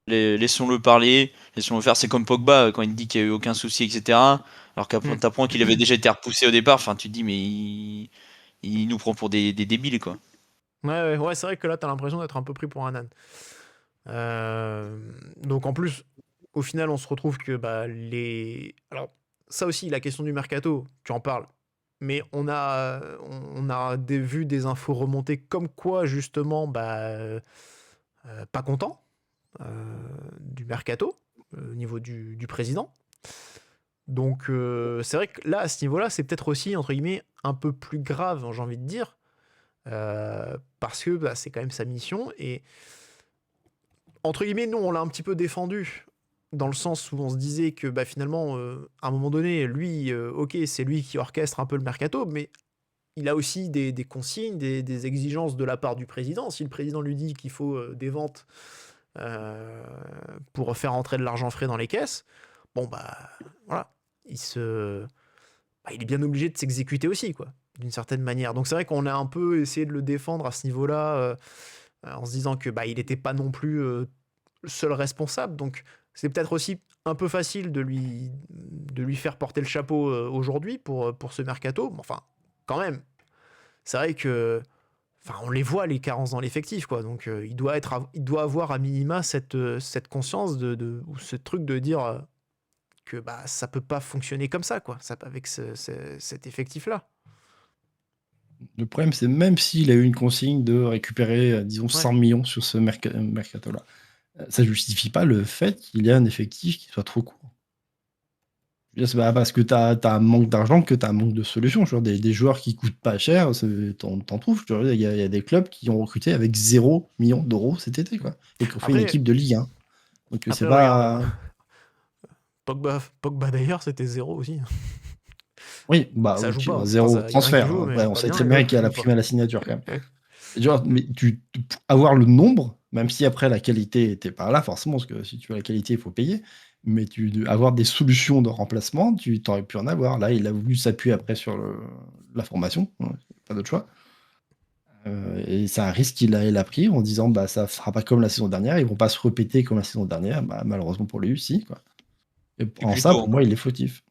laissons-le parler, laissons-le faire. C'est comme Pogba quand il dit qu'il n'y a eu aucun souci, etc. Alors qu'après, t'apprends qu'il avait déjà été repoussé au départ. Tu te dis, mais il nous prend pour des débiles, quoi.
Ouais, c'est vrai que là, t'as l'impression d'être un peu pris pour un âne. Donc en plus, au final, on se retrouve que alors, ça aussi, la question du mercato, tu en parles. Mais on a vu des infos remonter comme quoi, justement, pas content du mercato au niveau du président. Donc, c'est vrai que là, à ce niveau-là, c'est peut-être aussi, entre guillemets, un peu plus grave, j'ai envie de dire, parce que c'est quand même sa mission. Et, entre guillemets, nous, on l'a un petit peu défendu dans le sens où on se disait que finalement, à un moment donné, lui, ok, c'est lui qui orchestre un peu le mercato, mais il a aussi des consignes, des exigences de la part du président. Si le président lui dit qu'il faut des ventes pour faire entrer de l'argent frais dans les caisses, voilà, il est bien obligé de s'exécuter aussi, quoi, d'une certaine manière. Donc c'est vrai qu'on a un peu essayé de le défendre à ce niveau-là, en se disant que il n'était pas non plus le seul responsable. Donc c'est peut-être aussi un peu facile de lui faire porter le chapeau aujourd'hui pour ce mercato. Mais enfin, quand même, c'est vrai que Enfin, on les voit, les carences dans l'effectif, quoi. Donc, il doit avoir à minima cette conscience ou ce truc de dire que bah, ça peut pas fonctionner comme ça, quoi, avec cet effectif-là.
Le problème, c'est même s'il a eu une consigne de récupérer, disons, 100 millions sur ce mercato-là, ça justifie pas le fait qu'il ait un effectif qui soit trop court. C'est pas parce que tu as un manque d'argent que tu as un manque de solutions. Genre des joueurs qui coûtent pas cher, t'en trouves. Il y a des clubs qui ont recruté avec 0 million d'euros cet été, quoi, et qui ont fait une
Après-
équipe de Ligue 1. Donc c'est
Après,
pas.
regarde, Pogba d'ailleurs, c'était 0 aussi.
Oui, bah
Ça
oui,
joue
tu
pas.
vois, 0
Enfin, ça- y a rien
transfert.
qui joue, mais
Ouais, on
pas
sait
bien,
très
le
bien
gars,
qu'il y a la
il joue
prime à la signature quand même. Genre, mais avoir le nombre, même si après la qualité était pas là, forcément, parce que si tu veux la qualité, il faut payer. Mais avoir des solutions de remplacement, tu t'aurais pu en avoir. Là, il a voulu s'appuyer après sur la formation, ouais, pas d'autre choix. Et c'est un risque qu'il a pris en disant bah ça fera pas comme la saison dernière, ils vont pas se répéter comme la saison dernière. Bah, malheureusement pour lui, si, quoi. Et en ça,
plutôt,
pour moi, il est fautif.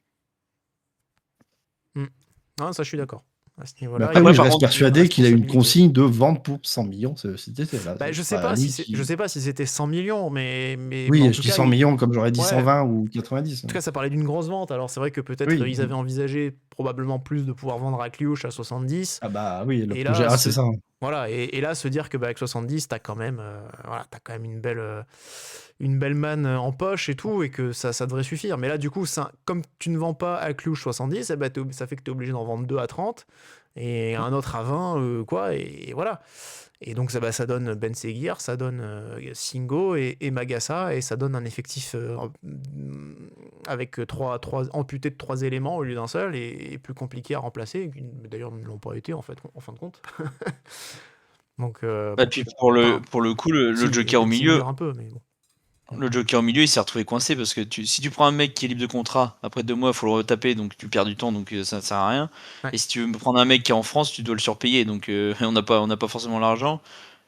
Non, ça, je suis d'accord. À ce
Mais
niveau-là,
après,
il y a
oui, je
une
reste persuadé qu'il a une
responsabilité.
consigne de vente pour 100 millions cet été. Là.
Bah, je
C'est
sais pas
lui
je sais pas si c'était 100 millions, mais
Oui,
en
je
tout
dis
cas,
100 millions comme j'aurais dit
Ouais.
120 ou 90.
En tout cas, ça parlait d'une grosse vente. Alors, c'est vrai que peut-être
Oui.
ils avaient envisagé probablement plus de pouvoir vendre à Kliouche à 70.
Ah bah oui, le
Et
projet
là,
A, c'est ça.
Voilà, et là, se dire que avec 70, t'as quand même une belle manne en poche et tout, et que ça devrait suffire. Mais là, du coup, comme tu ne vends pas à Cluj 70, eh ben, ça fait que tu es obligé d'en vendre 2 à 30, et un autre à 20, quoi, et voilà. Et donc, ça donne Ben Seguir, ça donne Singo et Magassa, et ça donne un effectif avec amputé de 3 éléments au lieu d'un seul, et plus compliqué à remplacer. D'ailleurs, ils ne l'ont pas été, en fin de compte. Donc,
Puis pour le coup, le
si,
Joker au
Ben
milieu,
Seguir un peu, mais bon.
le Joker au milieu, il s'est retrouvé coincé parce que si tu prends un mec qui est libre de contrat, après 2 mois, il faut le retaper, donc tu perds du temps, donc ça sert à rien.
Ouais.
Et si tu veux prendre un mec qui est en France, tu dois le surpayer, donc on n'a pas forcément l'argent.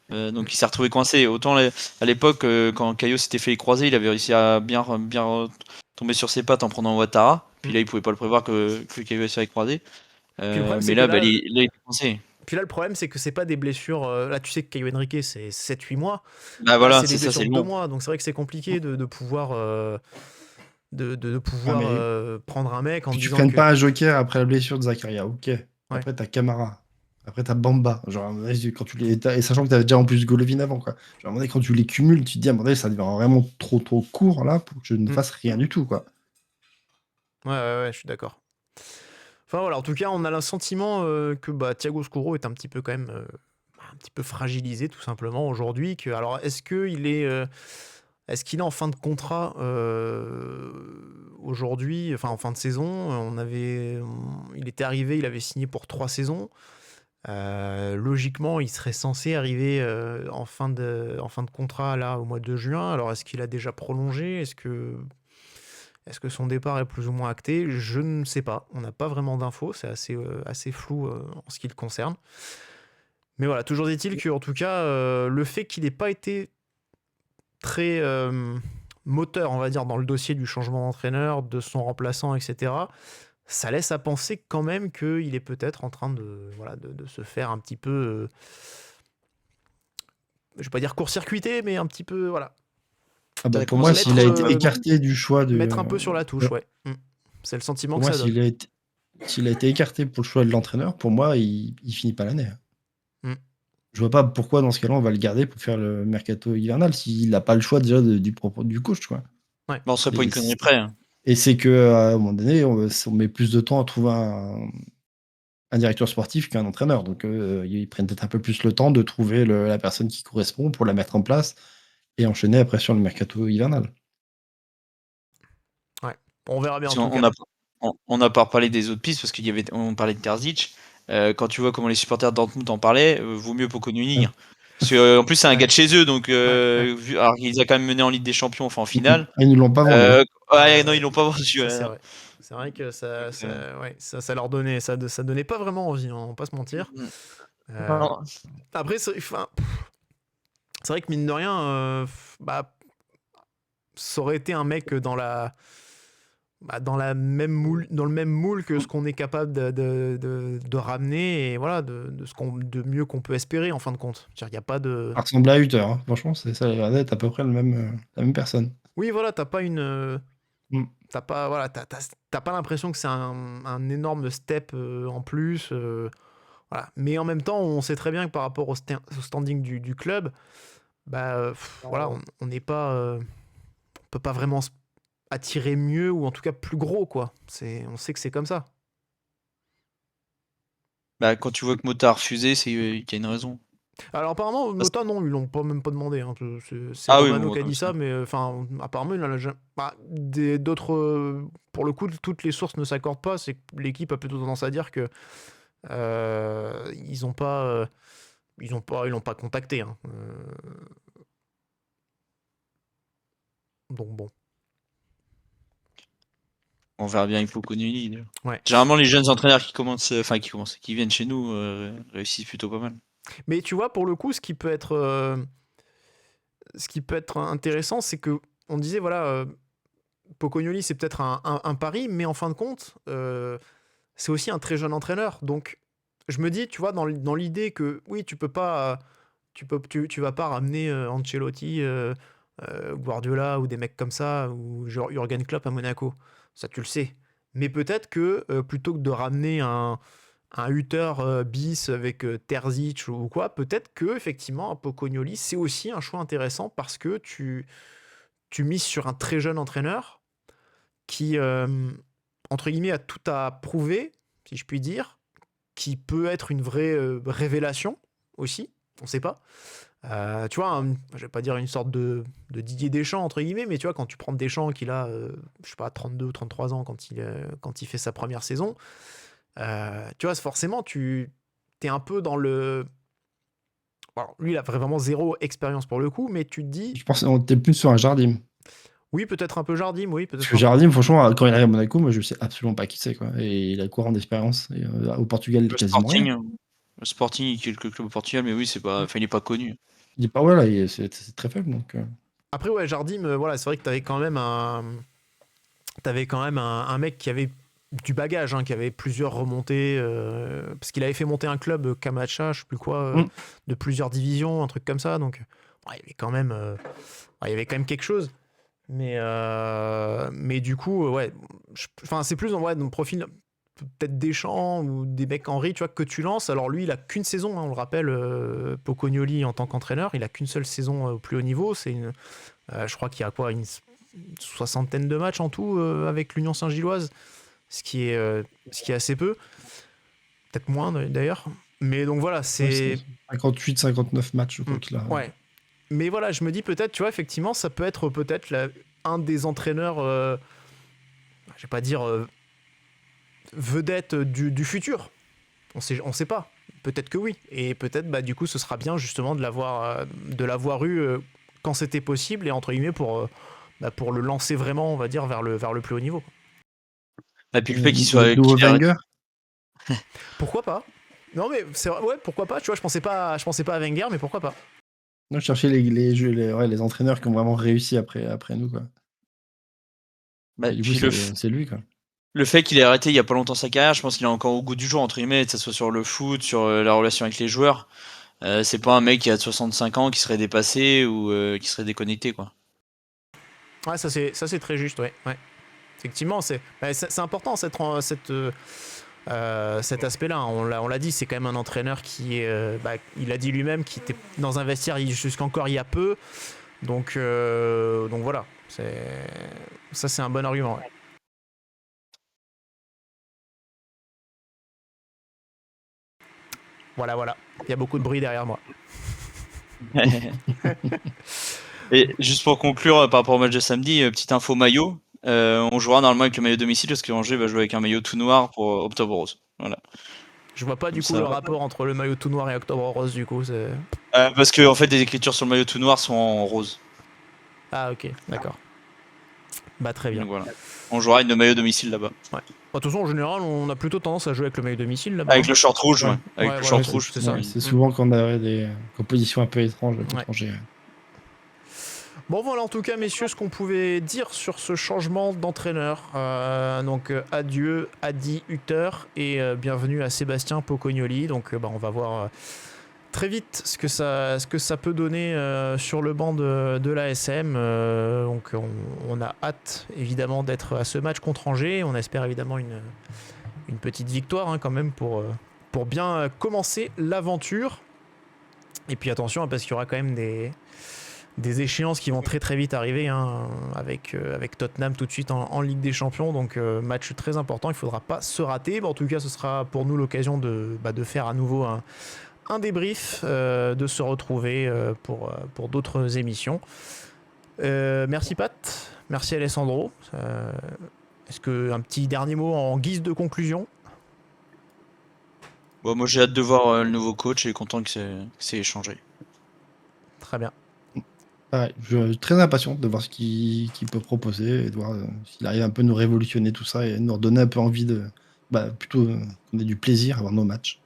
Donc il s'est retrouvé coincé. Autant à l'époque, quand Caio s'était fait les croisés, il avait réussi à bien tomber sur ses pattes en prenant Ouattara. Puis là, il pouvait pas le prévoir que Caio allait se faire les croisés.
Puis le problème, c'est
Mais
que
là,
là,
il est coincé.
Puis là, le problème, c'est que c'est pas des blessures. Là, tu sais que Caio Henrique, c'est 7-8 mois.
Bah
Là,
voilà,
c'est des
c'est ça,
blessures
c'est
de 2
long.
mois. Donc c'est vrai que c'est compliqué de pouvoir,
mais-
prendre un mec en
Puis tu
disant
prennes
que.
pas un joker après la blessure de Zakaria, ok. Après, t'as Camara. Après, t'as Bamba. Genre, quand et sachant que t'avais déjà en plus Golovin avant, quoi. Genre, à un moment donné, quand tu les cumules, tu te dis, à un moment donné, ça devient vraiment trop court, là, pour que je ne fasse rien du tout, quoi.
Ouais, je suis d'accord. Enfin voilà, en tout cas, on a le sentiment que Thiago Scuro est un petit peu quand même un petit peu fragilisé tout simplement aujourd'hui. Alors est-ce qu'il est en fin de contrat aujourd'hui, enfin en fin de saison? Il était arrivé, il avait signé pour 3 saisons. Logiquement, il serait censé arriver en fin de contrat là au mois de juin. Alors est-ce qu'il a déjà prolongé? Est-ce que son départ est plus ou moins acté? Je ne sais pas. On n'a pas vraiment d'infos. C'est assez flou en ce qui le concerne. Mais voilà, toujours est-il que, en tout cas, le fait qu'il n'ait pas été très moteur, on va dire, dans le dossier du changement d'entraîneur, de son remplaçant, etc., ça laisse à penser quand même qu'il est peut-être en train de se faire un petit peu... je ne vais pas dire court-circuiter, mais un petit peu... Voilà.
Ah bah,
T'as
pour moi,
commencé à
s'il a
mettre,
été écarté du choix de.
Mettre un peu sur la touche, ouais. C'est le sentiment
Pour
que
moi,
ça donne.
s'il a été écarté pour le choix de l'entraîneur, pour moi, il finit pas l'année. Je vois pas pourquoi, dans ce cas-là, on va le garder pour faire le mercato hivernal s'il n'a pas le choix déjà du coach, quoi.
Ouais.
on serait pas
Et
une connerie près. Hein.
Et c'est qu'à un moment donné, on met plus de temps à trouver un directeur sportif qu'un entraîneur. Donc, ils prennent peut-être un peu plus le temps de trouver la personne qui correspond pour la mettre en place et enchaîner après sur le mercato hivernal.
On verra bien en tout cas.
On n'a pas parlé des autres pistes parce on parlait de Terzic. Quand tu vois comment les supporters de Dortmund en parlaient, vaut mieux Poko Nuni. Hein. Parce que, en plus, c'est un gars de chez eux, donc alors qu'ils a quand même mené en Ligue des Champions, enfin en finale.
Ils ne l'ont pas vendu.
Non, ils l'ont pas vendu.
Ça, c'est vrai. C'est vrai que ça leur donnait, ça donnait pas vraiment envie, hein, on va pas se mentir. Après, c'est vrai que mine de rien, ça aurait été un mec dans la dans le même moule que ce qu'on est capable de ramener et voilà, de mieux qu'on peut espérer en fin de compte. Il n'y a pas de.
Ça ressemble à Hutter, hein. Franchement, ça a l'air d'être à peu près la même personne.
Oui, voilà, t'as pas une.
Mm.
T'as pas, voilà, t'as pas l'impression que c'est un énorme step en plus. Voilà. Mais en même temps, on sait très bien que par rapport au standing du club, voilà, on n'est pas. On peut pas vraiment attirer mieux ou en tout cas plus gros, quoi. On sait que c'est comme ça.
Bah, quand tu vois que Mota a refusé, c'est qu'il y a une raison.
Alors apparemment, Mota, non, ils l'ont même pas demandé. Hein. C'est
Ah oui,
Romano
bon,
qui a
comme
dit ça, mais apparemment, il en a jamais. D'autres. Pour le coup, toutes les sources ne s'accordent pas. C'est que l'équipe a plutôt tendance à dire que ils l'ont pas contacté. Hein. Donc bon.
On verra bien, il faut Connelly.
Ouais.
Généralement, les jeunes entraîneurs qui viennent chez nous réussissent plutôt pas mal.
Mais tu vois, pour le coup, ce qui peut être intéressant, c'est que on disait, voilà, Pocognoli, c'est peut-être un pari, mais en fin de compte, c'est aussi un très jeune entraîneur. Donc, je me dis, tu vois, dans l'idée que, oui, tu vas pas ramener Ancelotti, Guardiola ou des mecs comme ça, ou genre Jürgen Klopp à Monaco. Ça, tu le sais. Mais peut-être que plutôt que de ramener un Hutter bis avec Terzic ou quoi, peut-être que effectivement, Pocognoli, c'est aussi un choix intéressant parce que tu mises sur un très jeune entraîneur qui, entre guillemets, a tout à prouver, si je puis dire, qui peut être une vraie révélation aussi, on ne sait pas. Tu vois, je vais pas dire une sorte de Didier Deschamps, entre guillemets, mais tu vois, quand tu prends Deschamps, qu'il a, je sais pas, 32 ou 33 ans quand il fait sa première saison, tu vois, forcément, tu es un peu dans le... Alors, lui, il a vraiment zéro expérience pour le coup, mais tu te dis...
Je pense qu'on était plus sur un Jardim.
Oui, peut-être un peu Jardim, oui.
Parce que Jardim, franchement, quand il arrive à Monaco, moi, je sais absolument pas qui c'est, quoi. Et il a quoi en d'expérience au Portugal, il est quasiment rien.
Le Sporting, il y a quelques clubs au Portugal, mais oui, il n'est pas connu.
Il est pas, voilà, c'est très faible, donc...
Après, ouais, Jardim, voilà, c'est vrai que t'avais quand même un mec qui avait du bagage, hein, qui avait plusieurs remontées, parce qu'il avait fait monter un club Camacha, je sais plus quoi, de plusieurs divisions, un truc comme ça, donc ouais, il y avait quand même quelque chose. Mais du coup, ouais, c'est plus dans le profil peut-être Deschamps ou des mecs Henry, tu vois, que tu lances. Alors lui, il a qu'une saison, hein, on le rappelle, Pocognoli en tant qu'entraîneur, il a qu'une seule saison au plus haut niveau. Je crois qu'il y a quoi, une soixantaine de matchs en tout avec l'Union Saint-Gilloise, ce qui est assez peu, peut-être moins d'ailleurs. Mais donc voilà, c'est
58-59 matchs, je crois qu'il a.
Ouais. Mais voilà, je me dis peut-être, tu vois, effectivement, ça peut être un des entraîneurs, je vais pas dire vedette du futur. On sait pas. Peut-être que oui. Et peut-être, du coup, ce sera bien justement de l'avoir eu quand c'était possible et entre guillemets pour le lancer vraiment, on va dire, vers le plus haut niveau.
Et puis le fait qu'il soit
Wenger.
Pourquoi pas? Non mais c'est vrai, ouais, pourquoi pas? Tu vois, je pensais pas à Wenger, mais pourquoi pas?
Non, je cherchais les entraîneurs qui ont vraiment réussi après nous, quoi. Du coup, c'est lui, quoi.
Le fait qu'il ait arrêté il y a pas longtemps sa carrière, je pense qu'il est encore au goût du jour, entre guillemets, que ce soit sur le foot, sur la relation avec les joueurs. C'est pas un mec qui a 65 ans qui serait dépassé ou qui serait déconnecté, quoi.
Ouais, ça c'est très juste, ouais. Effectivement, c'est important cet aspect-là. On l'a dit, c'est quand même un entraîneur qui est, il a dit lui-même qu'il était dans un vestiaire jusqu'encore il y a peu. Donc voilà, ça c'est un bon argument. Ouais. Voilà. Il y a beaucoup de bruit derrière moi.
Et juste pour conclure par rapport au match de samedi, petite info maillot. On jouera normalement avec le maillot domicile parce que Angers va jouer avec un maillot tout noir pour Octobre Rose. Voilà.
Je vois pas du coup le rapport entre le maillot tout noir et Octobre Rose du coup.
Parce que en fait les écritures sur le maillot tout noir sont en rose.
Ah ok, d'accord. Très bien.
Donc voilà. On jouera avec le maillot domicile là-bas.
Ouais. De toute façon, en général, on a plutôt tendance à jouer avec le maillot domicile là-bas.
Avec le short rouge, ouais. Avec le short rouge,
c'est ça.
C'est souvent quand on a des compositions un peu étranges.
Bon voilà en tout cas messieurs ce qu'on pouvait dire sur ce changement d'entraîneur. Donc adieu Adi Hutter et bienvenue à Sébastien Pocognoli. Donc on va voir très vite ce que ça peut donner sur le banc de l'ASM. Donc on a hâte évidemment d'être à ce match contre Angers. On espère évidemment une petite victoire quand même pour bien commencer l'aventure. Et puis attention parce qu'il y aura quand même des échéances qui vont très très vite arriver avec Tottenham tout de suite en Ligue des Champions. Donc match très important, il ne faudra pas se rater. En tout cas ce sera pour nous l'occasion de faire à nouveau un débrief, de se retrouver pour d'autres émissions. Merci Pat, merci Alessandro. Est-ce qu'un petit dernier mot en guise de conclusion?
Bon, moi j'ai hâte de voir le nouveau coach et content que c'est échangé.
Très bien.
Pareil, je suis très impatient de voir ce qu'il peut proposer et de voir s'il arrive un peu à nous révolutionner tout ça et nous redonner un peu envie plutôt qu'on ait du plaisir à voir nos matchs.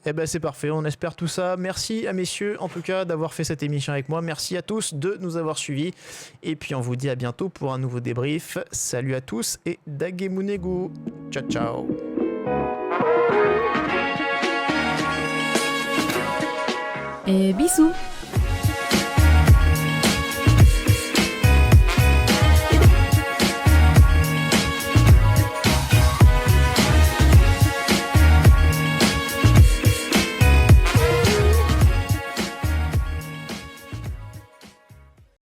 Eh ben c'est parfait, on espère tout ça. Merci à messieurs en tout cas d'avoir fait cette émission avec moi. Merci à tous de nous avoir suivis. Et puis on vous dit à bientôt pour un nouveau débrief. Salut à tous et Dagemunegu. Ciao ciao.
Et bisous.